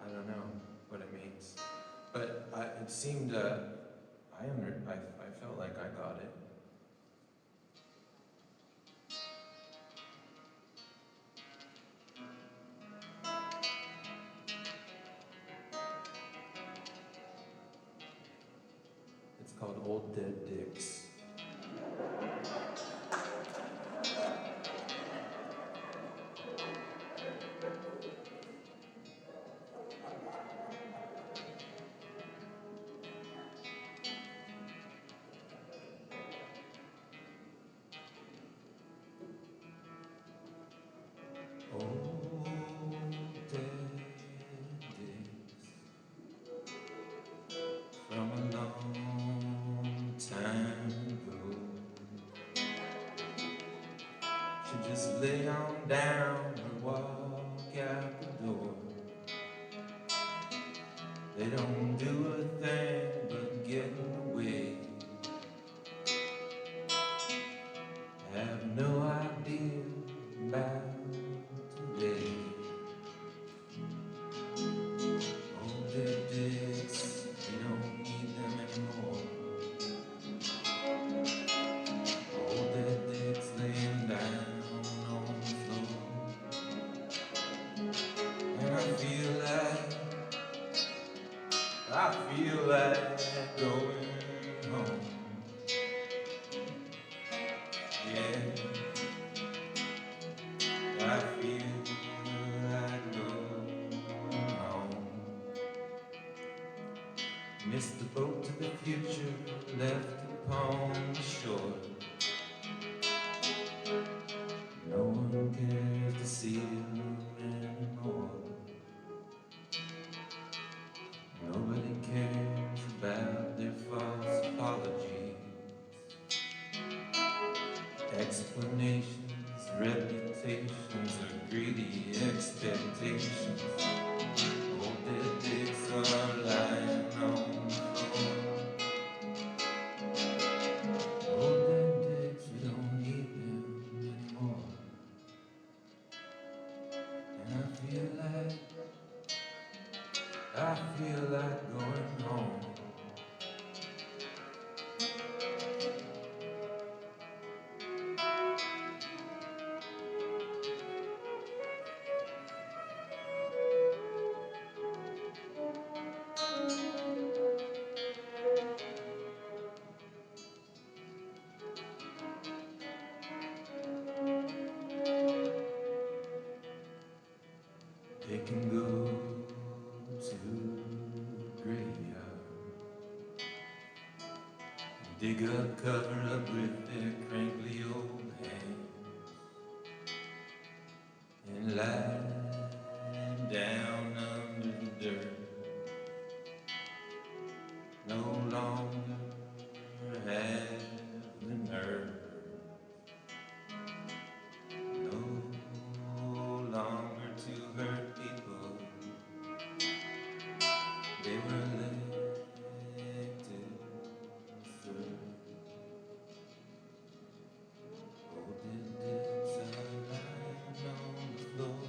I don't know what it means, but it seemed, I felt like I got it. It's called Old Dead Dicks. Old dead dicks from a long time just lay on down and walk out the door. They don't do a thing but get in the way. Have no idea about today. Old dead dicks, we don't need them anymore. Old dead dicks laying down on the floor. And I feel like going home. Yeah, I feel like going home. Missed the boat to the future, left upon the shore. No one cares to see him anymore. Nobody cares about their false apologies, explanations, reputations, or greedy expectations. Old dead dicks are lying on the floor. Old dead dicks, we don't need them anymore. And I feel like going home. They can go to the graveyard, dig up, cover up with their crankly old hands, and lie down under the dirt. No longer have the nerve, no longer to hurt people they were elected to serve. Old dead dicks are lying on the floor.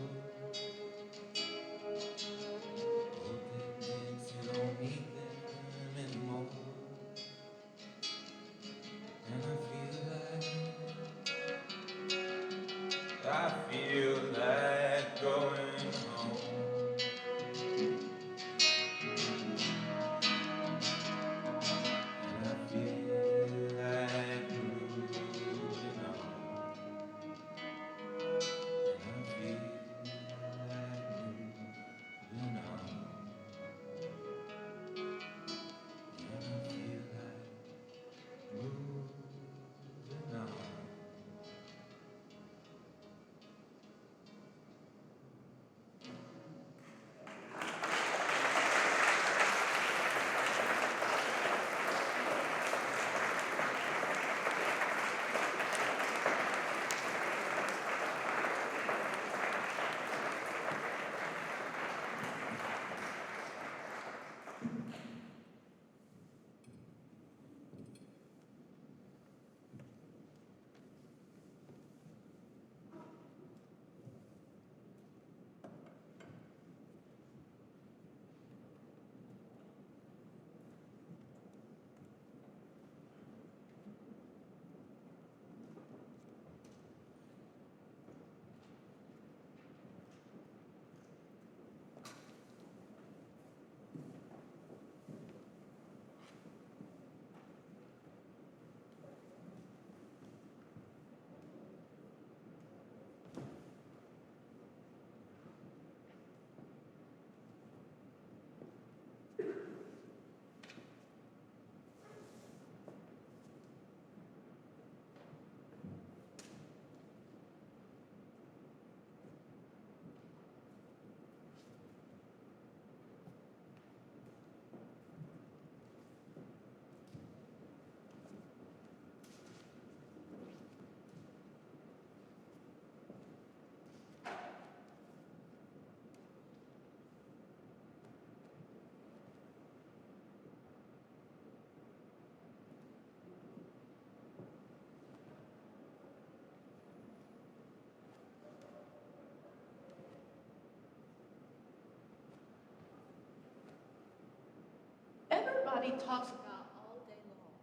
talks about all day long.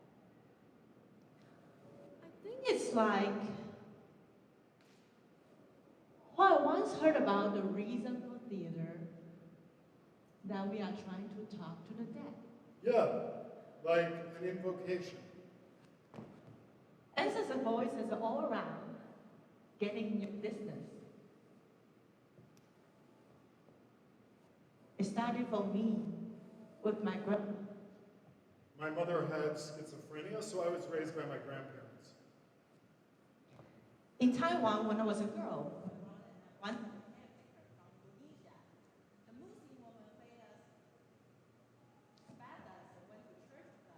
I think it's like I once heard about the reason for theater, that we are trying to talk to the dead. Yeah, like an invocation. As the voices all around, getting in your business. It started for me with my grandma. My mother had schizophrenia, so I was raised by my grandparents. In Taiwan, when I was a girl, one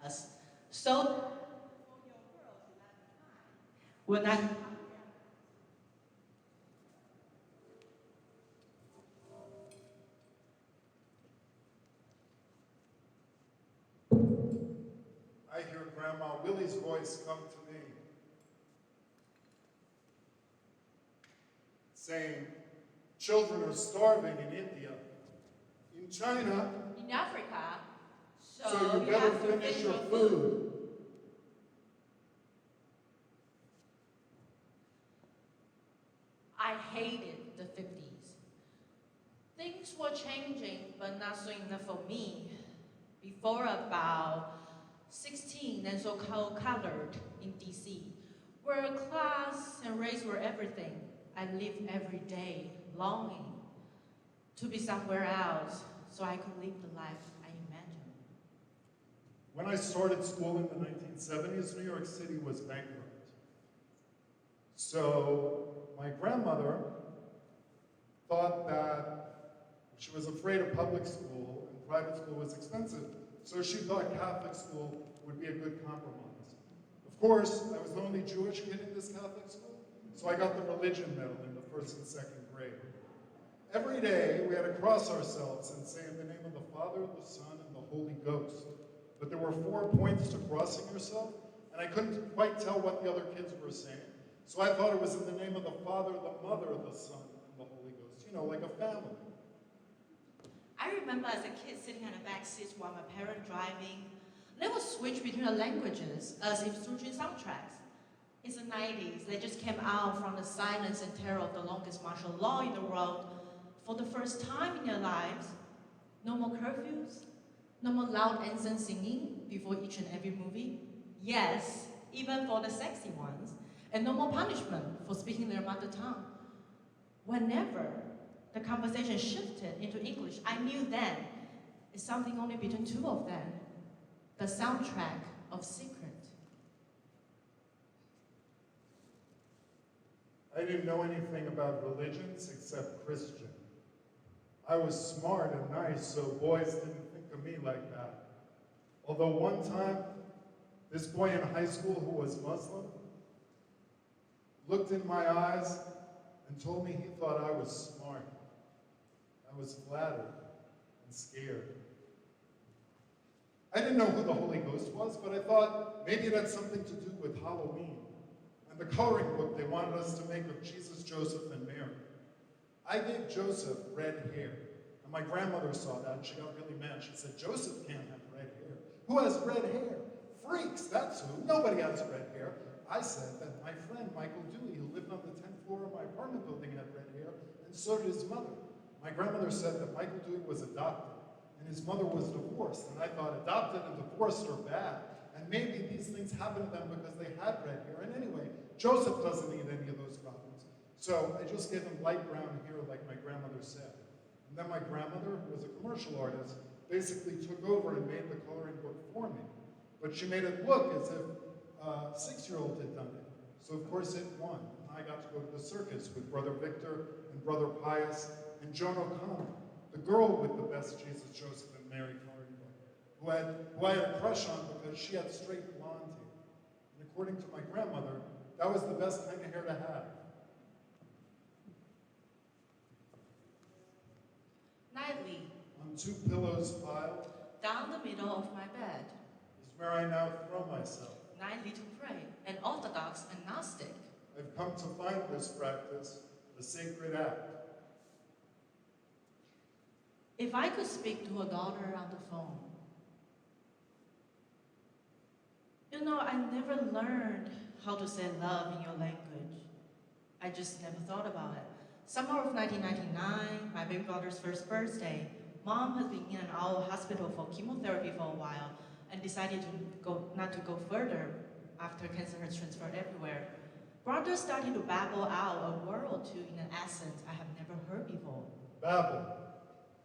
us. So when I hear Grandma Willie's voice come to me, saying, children are starving in India, in China, in Africa, so you better finish your food. I hated the 50s. Things were changing, but not so enough for me. Before about 16 and so colored in DC, where class and race were everything, I lived every day longing to be somewhere else so I could live the life I imagined. When I started school in the 1970s, New York City was bankrupt. So my grandmother thought that she was afraid of public school and private school was expensive. So she thought Catholic school would be a good compromise. Of course, I was the only Jewish kid in this Catholic school, so I got the religion medal in the 1st and 2nd grade. Every day, we had to cross ourselves and say, in the name of the Father, the Son, and the Holy Ghost. But there were 4 points to crossing yourself, and I couldn't quite tell what the other kids were saying. So I thought it was in the name of the Father, the Mother, the Son, and the Holy Ghost. You know, like a family. I remember as a kid sitting on the back seat while my parents driving, they would switch between the languages as if switching soundtracks. In the 90s, they just came out from the silence and terror of the longest martial law in the world for the first time in their lives. No more curfews, no more loud anthem singing before each and every movie. Yes, even for the sexy ones. And no more punishment for speaking their mother tongue. Whenever the conversation shifted into English, I knew then it's something only between 2 of them. The soundtrack of Secret. I didn't know anything about religions except Christian. I was smart and nice, so boys didn't think of me like that. Although one time, this boy in high school who was Muslim looked in my eyes and told me he thought I was smart. I was flattered and scared. I didn't know who the Holy Ghost was, but I thought maybe it had something to do with Halloween and the coloring book they wanted us to make of Jesus, Joseph, and Mary. I gave Joseph red hair, and my grandmother saw that and she got really mad. She said, Joseph can't have red hair. Who has red hair? Freaks, that's who. Nobody has red hair. I said that my friend Michael Dewey, who lived on the 10th floor of my apartment building, had red hair, and so did his mother. My grandmother said that Michael Dewey was adopted, and his mother was divorced, and I thought adopted and divorced are bad, and maybe these things happened to them because they had red hair. And anyway, Joseph doesn't need any of those problems. So I just gave him light brown hair like my grandmother said. And then my grandmother, who was a commercial artist, basically took over and made the coloring book for me. But she made it look as if a 6-year-old had done it. So of course it won. And I got to go to the circus with Brother Victor and Brother Pius and Joan O'Connor, the girl with the best Jesus, Joseph, and Mary coloring book, who I had a crush on because she had straight blonde hair. And according to my grandmother, that was the best kind of hair to have. Nightly, On 2 pillows piled down the middle of my bed, is where I now throw myself. nightly to pray, an Orthodox and Gnostic. I've come to find this practice a sacred act. If I could speak to a daughter on the phone, You know, I never learned how to say love in your language. I just never thought about it. Summer of 1999, my baby daughter's first birthday, Mom has been in and out of hospital for chemotherapy for a while and decided not to go further after cancer has transferred everywhere. Brother started to babble out a word or two in an accent I have never heard before. Babel.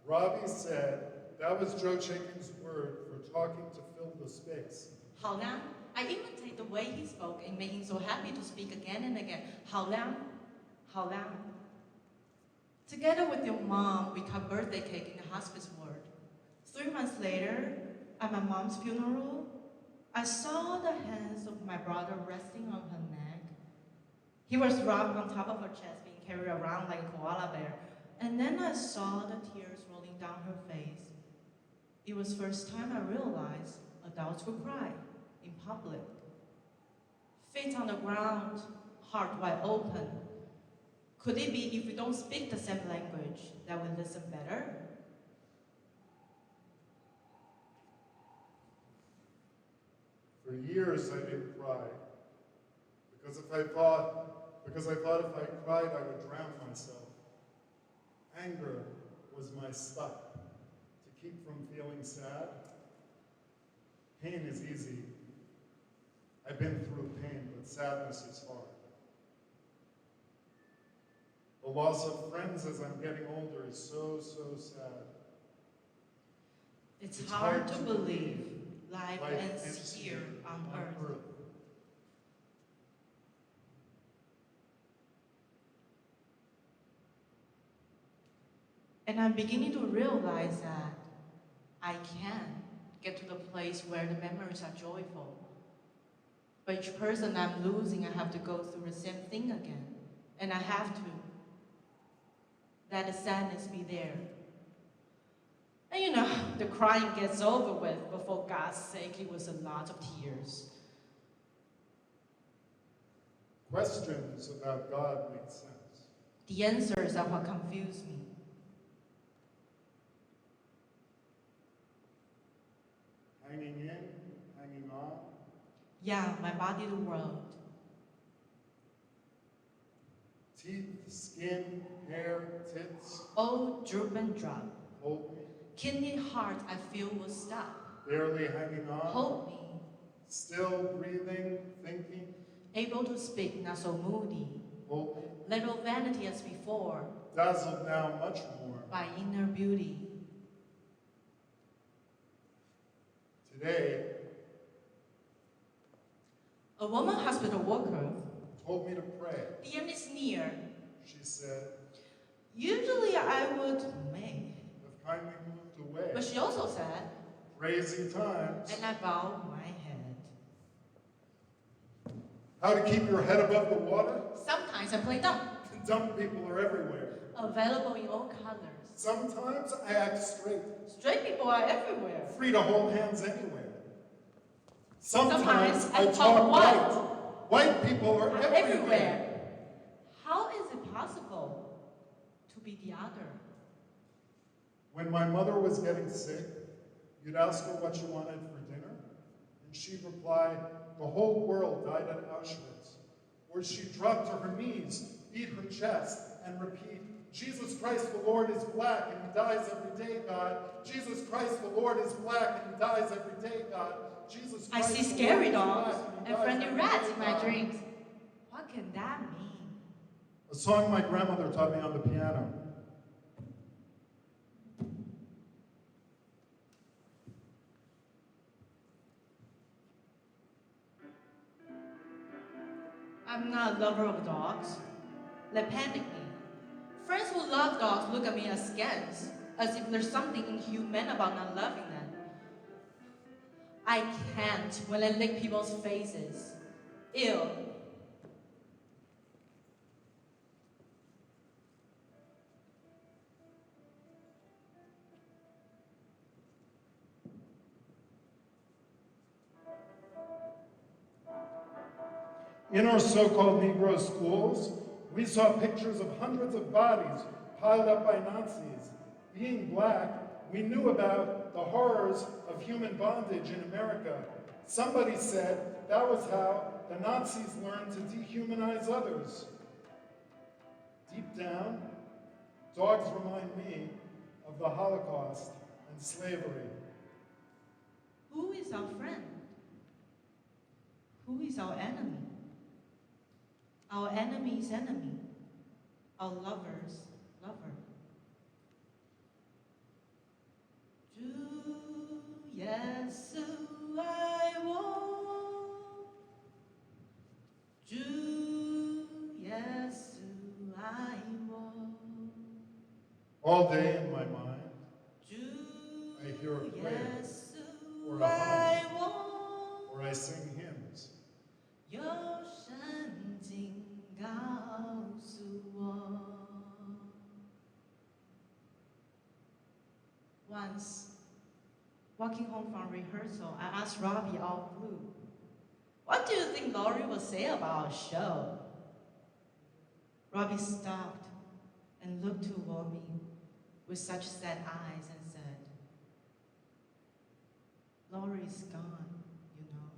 Robbie said that was Joe Chaikin's word for talking to fill the space. 好亮. I imitate the way he spoke and made him so happy to speak again and again. 好亮,好亮. Together with your mom, we cut birthday cake in the hospice ward. 3 months later, at my mom's funeral, I saw the hands of my brother resting on her neck. He was wrapped on top of her chest, being carried around like a koala bear. And then I saw the tears rolling down her face. It was the first time I realized adults could cry in public. Feet on the ground, heart wide open. Could it be if we don't speak the same language that we listen better? For years I didn't cry because I thought if I cried I would drown myself. Anger was my stuff to keep from feeling sad. Pain is easy. I've been through pain, but sadness is hard. The loss of friends as I'm getting older is so sad. It's hard to believe life ends here on earth. And I'm beginning to realize that I can get to the place where the memories are joyful. But each person I'm losing, I have to go through the same thing again. And I have to. Let the sadness be there. And you know, the crying gets over with, but for God's sake, it was a lot of tears. Questions about God make sense. The answers are what confuse me. Hanging in, hanging on. Yeah, my body, the world. Teeth, skin, hair, tits. Oh, droop and drop. Hold me. Kidney, heart, I feel will stop. Barely hanging on. Hold me. Still breathing, thinking. Able to speak, not so moody. Hold me. Little vanity as before. Dazzled now much more. By inner beauty. Today, A woman hospital worker. told me to pray. The end is near. She said, Usually I would may. have kindly moved away. But she also said, Crazy times. and I bowed my head. How to keep your head above the water? Sometimes I play dumb. Dumb people are everywhere. Available in all colors. Sometimes I act straight. Straight people are everywhere. Free to hold hands anywhere. Sometimes I I talk talk white. White people are everywhere. How is it possible to be the other? When my mother was getting sick, you'd ask her what she wanted for dinner, and she'd reply, the whole world died at Auschwitz. Or she'd drop to her knees, beat her chest, and repeat, Jesus Christ the Lord is black and he dies every day, God. Jesus Christ the Lord is black and he dies every day, God. Jesus Christ I see the Lord scary is dogs black he and dies friendly every rats day, in my God. dreams. What can that mean? A song my grandmother taught me on the piano. I'm not a lover of dogs. They panic me. Friends who love dogs look at me askance, as if there's something inhuman about not loving them. I can't when I lick people's faces. Ew. In our so-called Negro schools, we saw pictures of hundreds of bodies piled up by Nazis. Being black, we knew about the horrors of human bondage in America. Somebody said that was how the Nazis learned to dehumanize others. Deep down, dogs remind me of the Holocaust and slavery. Who is our friend? Who is our enemy? Our enemy's enemy. Our lover's lover. 주 예수 알고 주 예수 알고 All day in my mind, 주 I hear a prayer, 예수 or a hymn, 알고 or I sing hymns. 有圣经告诉我。Once, walking home from rehearsal, I asked Robbie all blue, "What do you think Laurie will say about our show?" Robbie stopped and looked toward me with such sad eyes and said, "Laurie's gone, you know."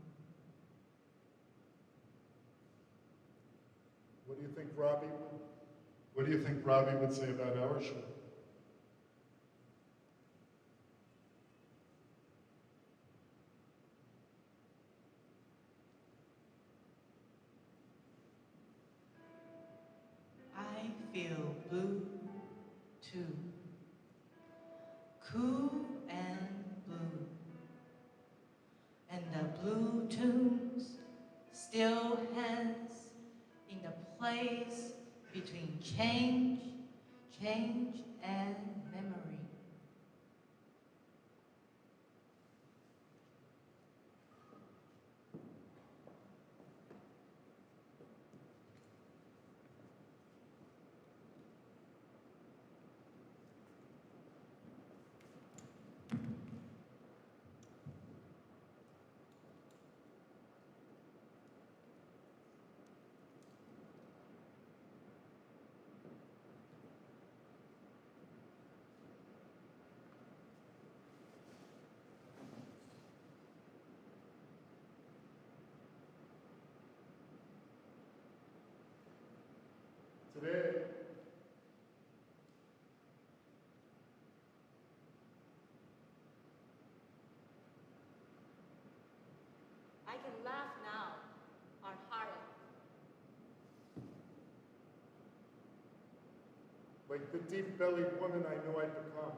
What do you think Robbie would say about our show? I feel blue too, cool and blue. And the blue tunes still hangs in the place between change and memory. Today, I can laugh now, or harder. like the deep-bellied woman I knew I'd become.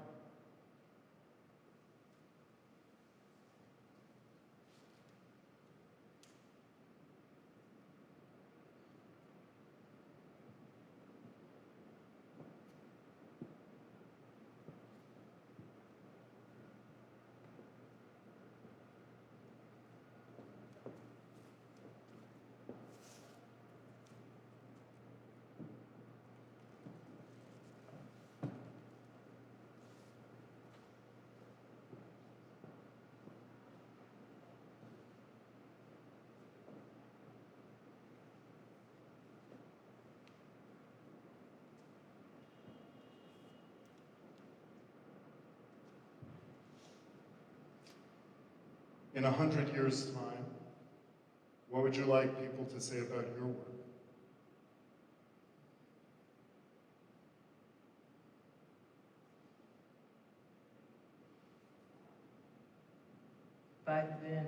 In 100 years' time, what would you like people to say about your work? Back then,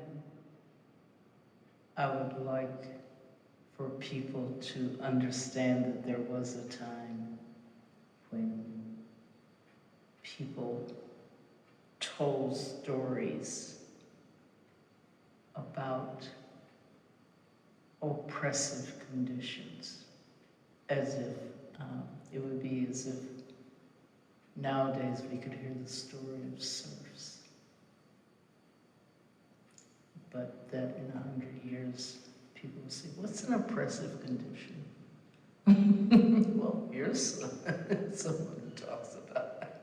I would like for people to understand that there was a time when people told stories about oppressive conditions, as if it would be as if nowadays we could hear the story of serfs, but that in 100 years people will say, what's an oppressive condition? Well, here's someone who talks about that.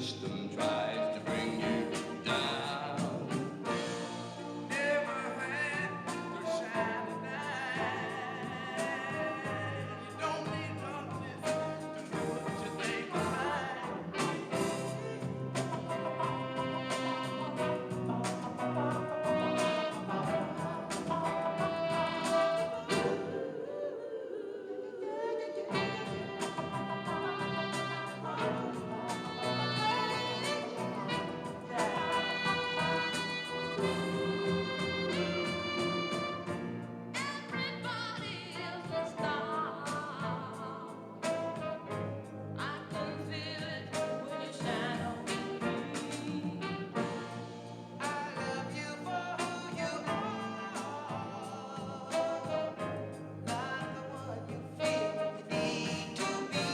system tries to bring you down. Never had the shining eye. You don't need darkness to put your day behind. Everybody is a star. I can feel it when you shine on me. I love you for who you are, not the one you feel you need to be.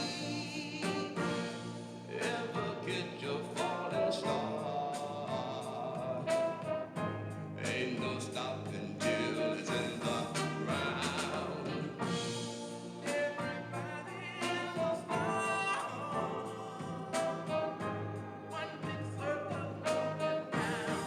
Ever get your falling star? Ain't no stopping till it's in the ground. Everybody is a star. One big circle going round.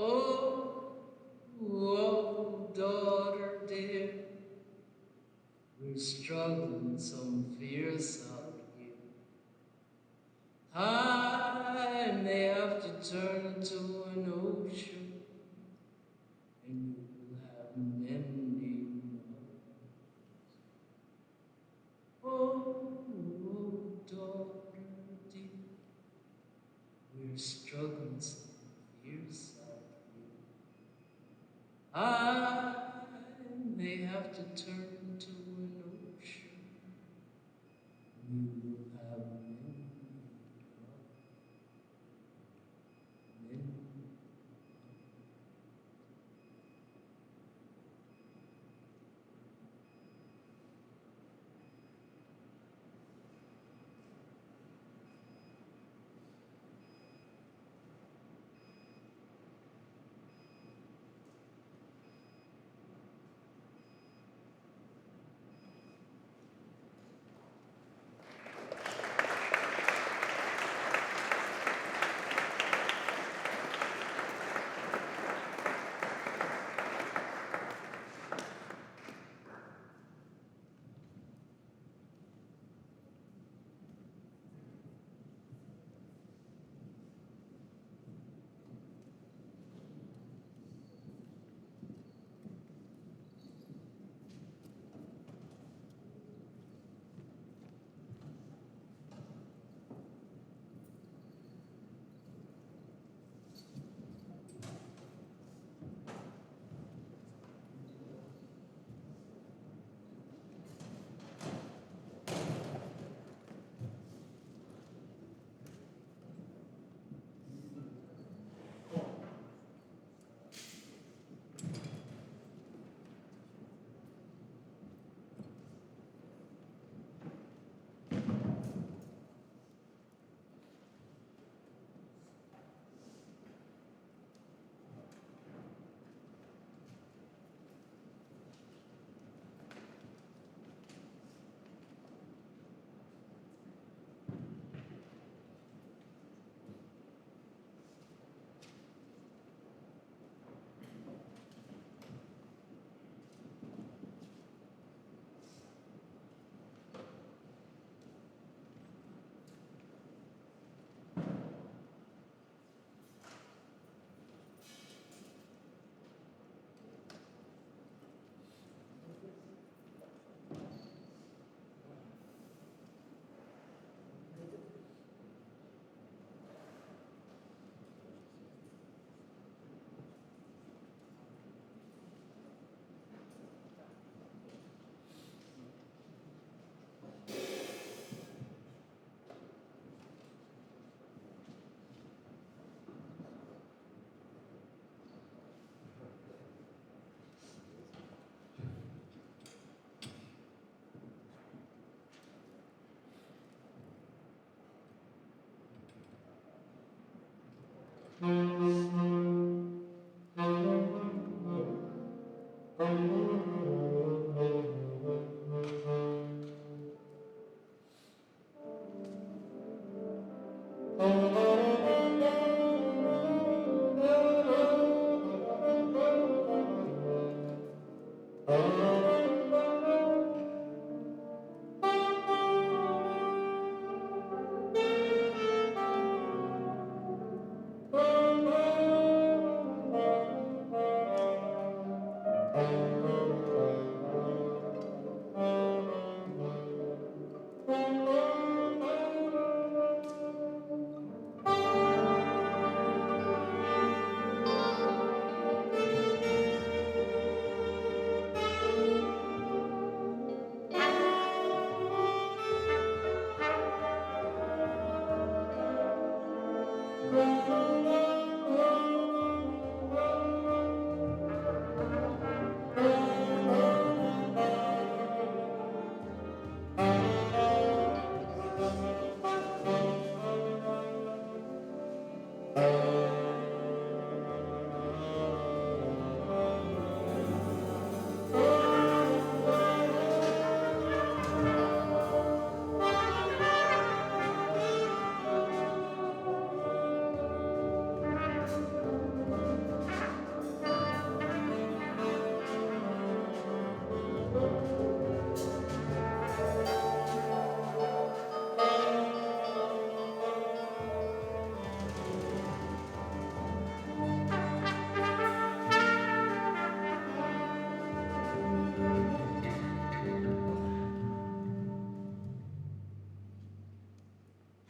Oh, oh, daughter dear, we're struggling so fierce out here. I may have to turn into an ocean, and you'll have many more. Oh, oh, daughter dear, we're struggling so fierce out here. I may have to turn to an ocean. We will have many more. Many.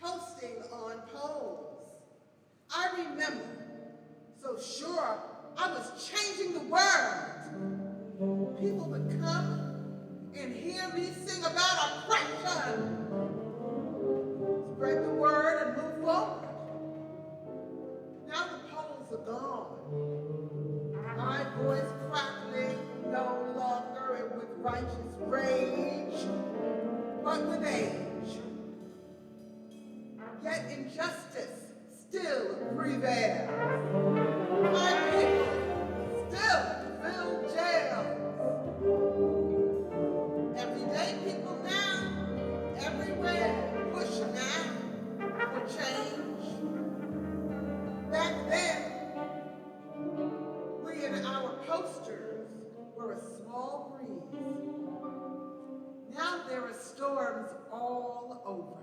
Posting on polls. I remember, so sure I was changing the world. People would come and hear me sing about oppression, spread the word and move forward. Now the polls are gone. My voice crackling no longer with righteous rage, but with age. Yet injustice still prevails. My people still fill jails. Everyday people now, everywhere, push now for change. Back then, we in our posters were a small breeze. Now there are storms all over.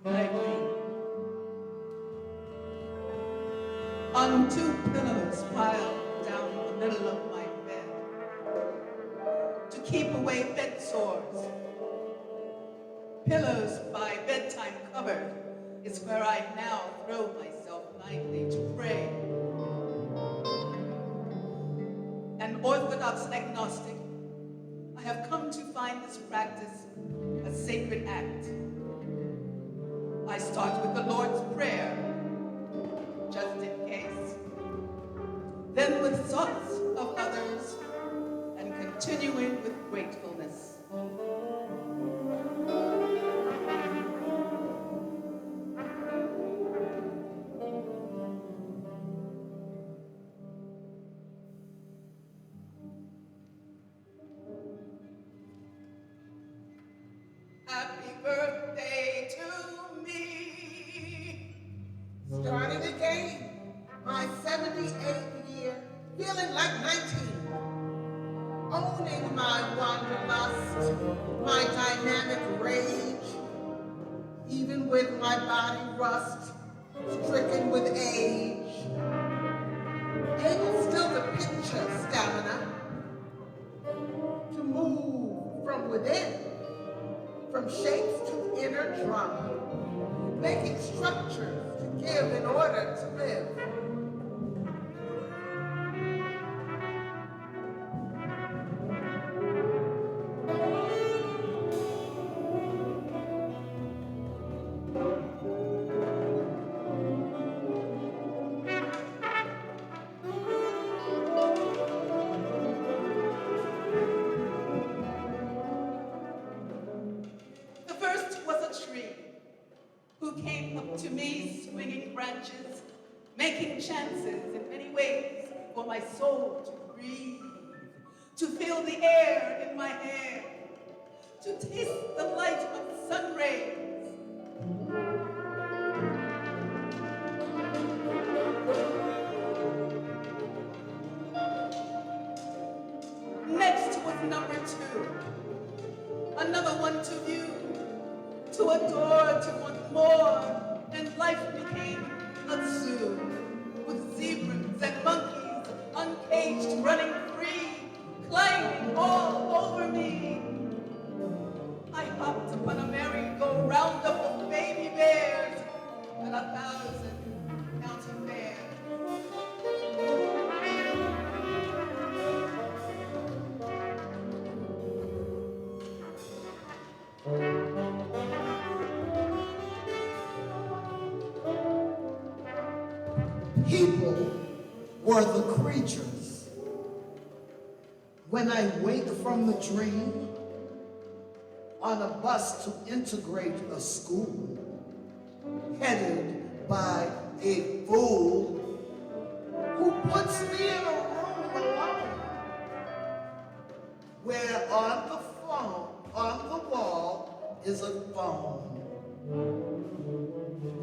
I read. On two pillows piled down the middle of my bed to keep away bed sores. Pillows by bedtime covered is where I now throw myself nightly to pray. An Orthodox agnostic, I have come to find this practice a sacred act. I start with the Lord's Prayer, just in case. Then with thoughts of others, and continuing with gratefulness. Happy birthday to me. Started again, my 78th year, feeling like 19. Owning my wanderlust, my dynamic rage, even with my body rust, stricken with age. Able still to picture stamina, to move from within, from shapes to inner drama, making structures to give in order to live. The first was a tree who came up to me swinging branches, making chances in many ways for my soul to breathe, to feel the air in my hair, to taste the light of sun rays. Next was number two, another one to view, to adore, to want more, and life became a zoo with zebras and monkeys, uncaged, running free, climbing all over me. I hopped upon a merry-go-round of baby bears and 1,000 mountain bears. People were the creatures. When I wake from the dream, on a bus to integrate a school, headed by a fool who puts me in a room alone, where on the wall is a phone.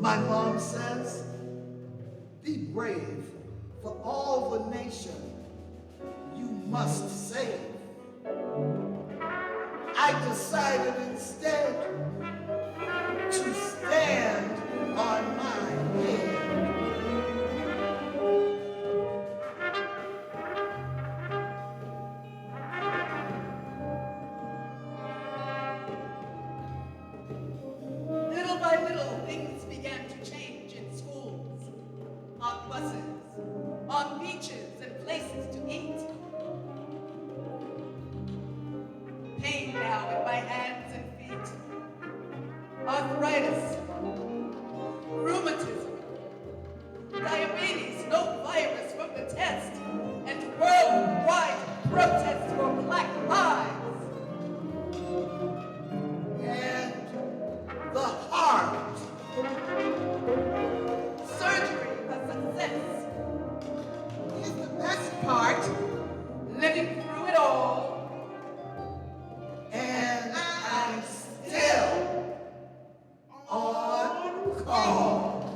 My mom says, be brave, for all the nation you must save. I decided instead to stand on my head. Little by little, things began to change in schools, on buses, on beaches and places to eat. Pain now in my hands and feet, arthritis, rheumatism, diabetes, no virus from the test, and worldwide protests for Black lives. And the heart. Surgery, a success. Is the best part. Living through it all. And I'm still on call.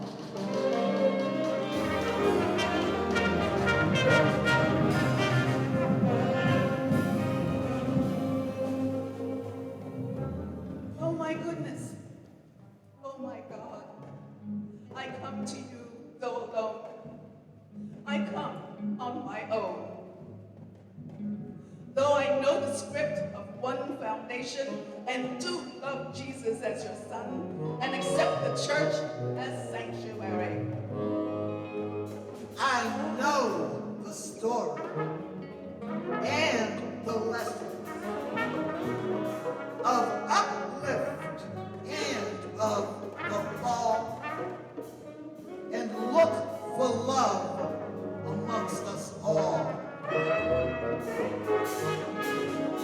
the script of one foundation and do love Jesus as your son and accept the church as sanctuary. I know the story and the lessons of uplift and of the fall, and look for love amongst us all.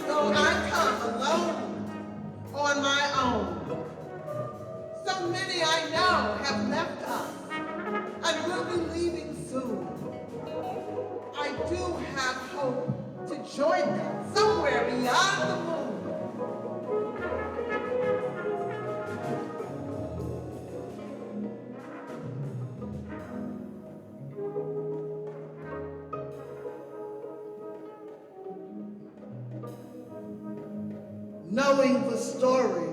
Though I come alone on my own, so many I know have left us and will be leaving soon. I do have hope to join them somewhere beyond the moon. Knowing the story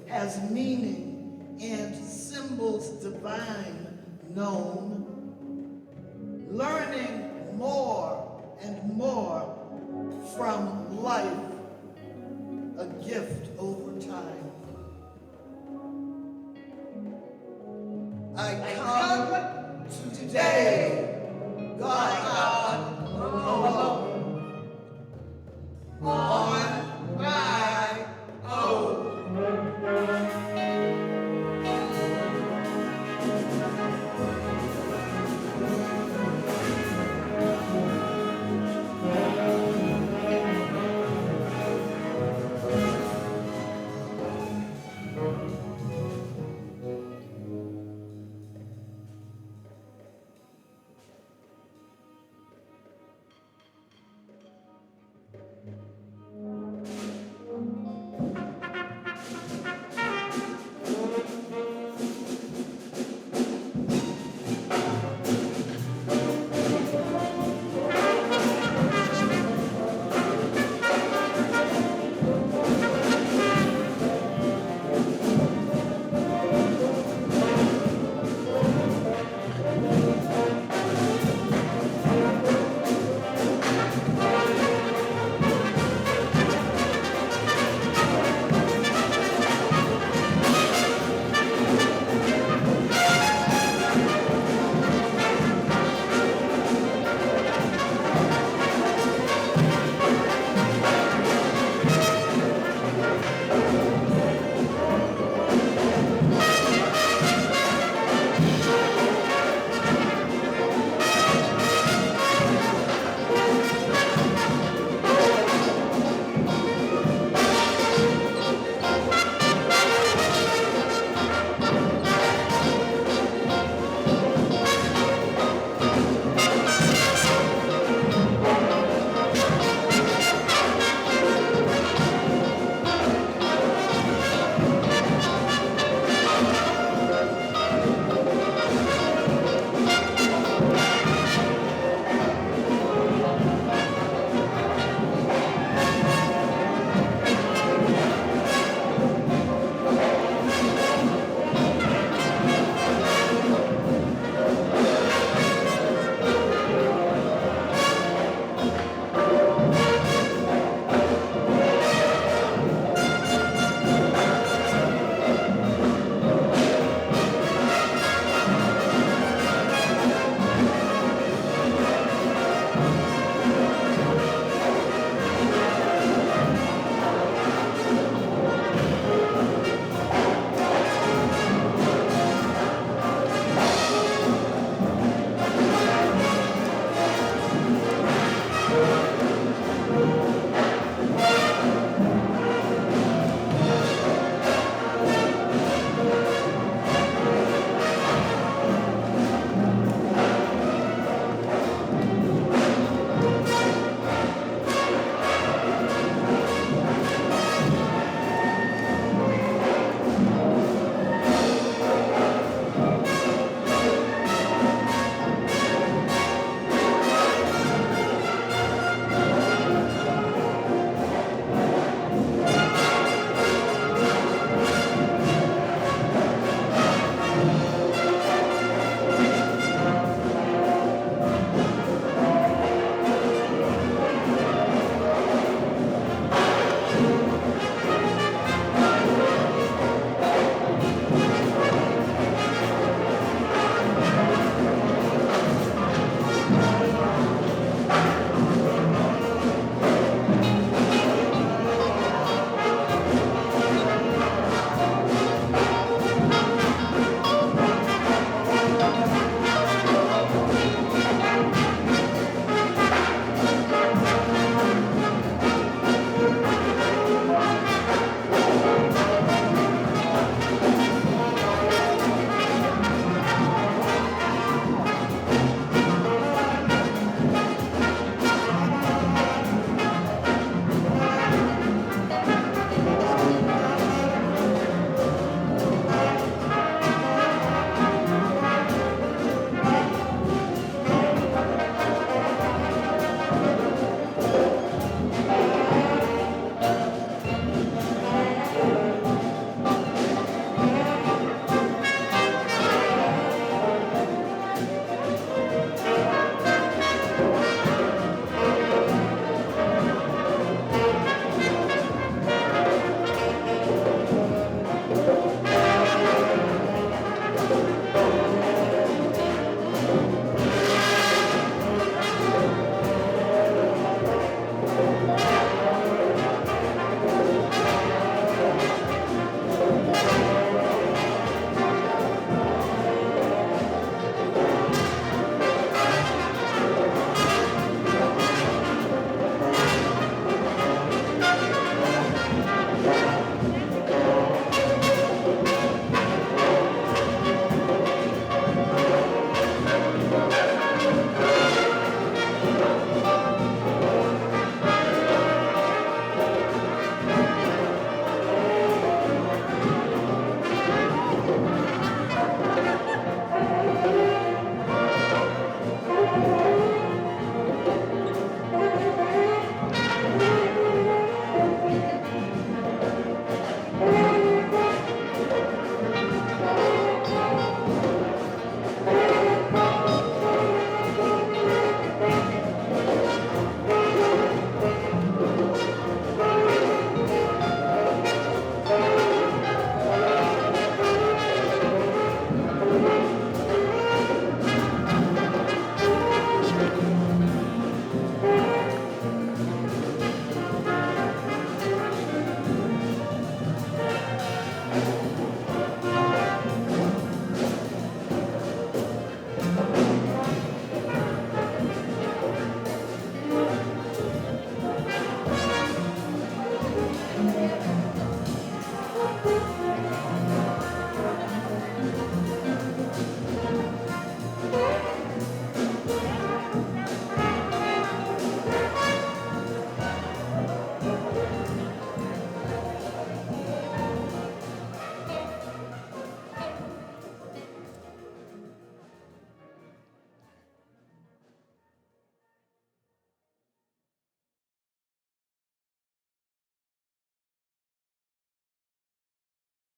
has meaning and symbols divine known, learning more and more from life, a gift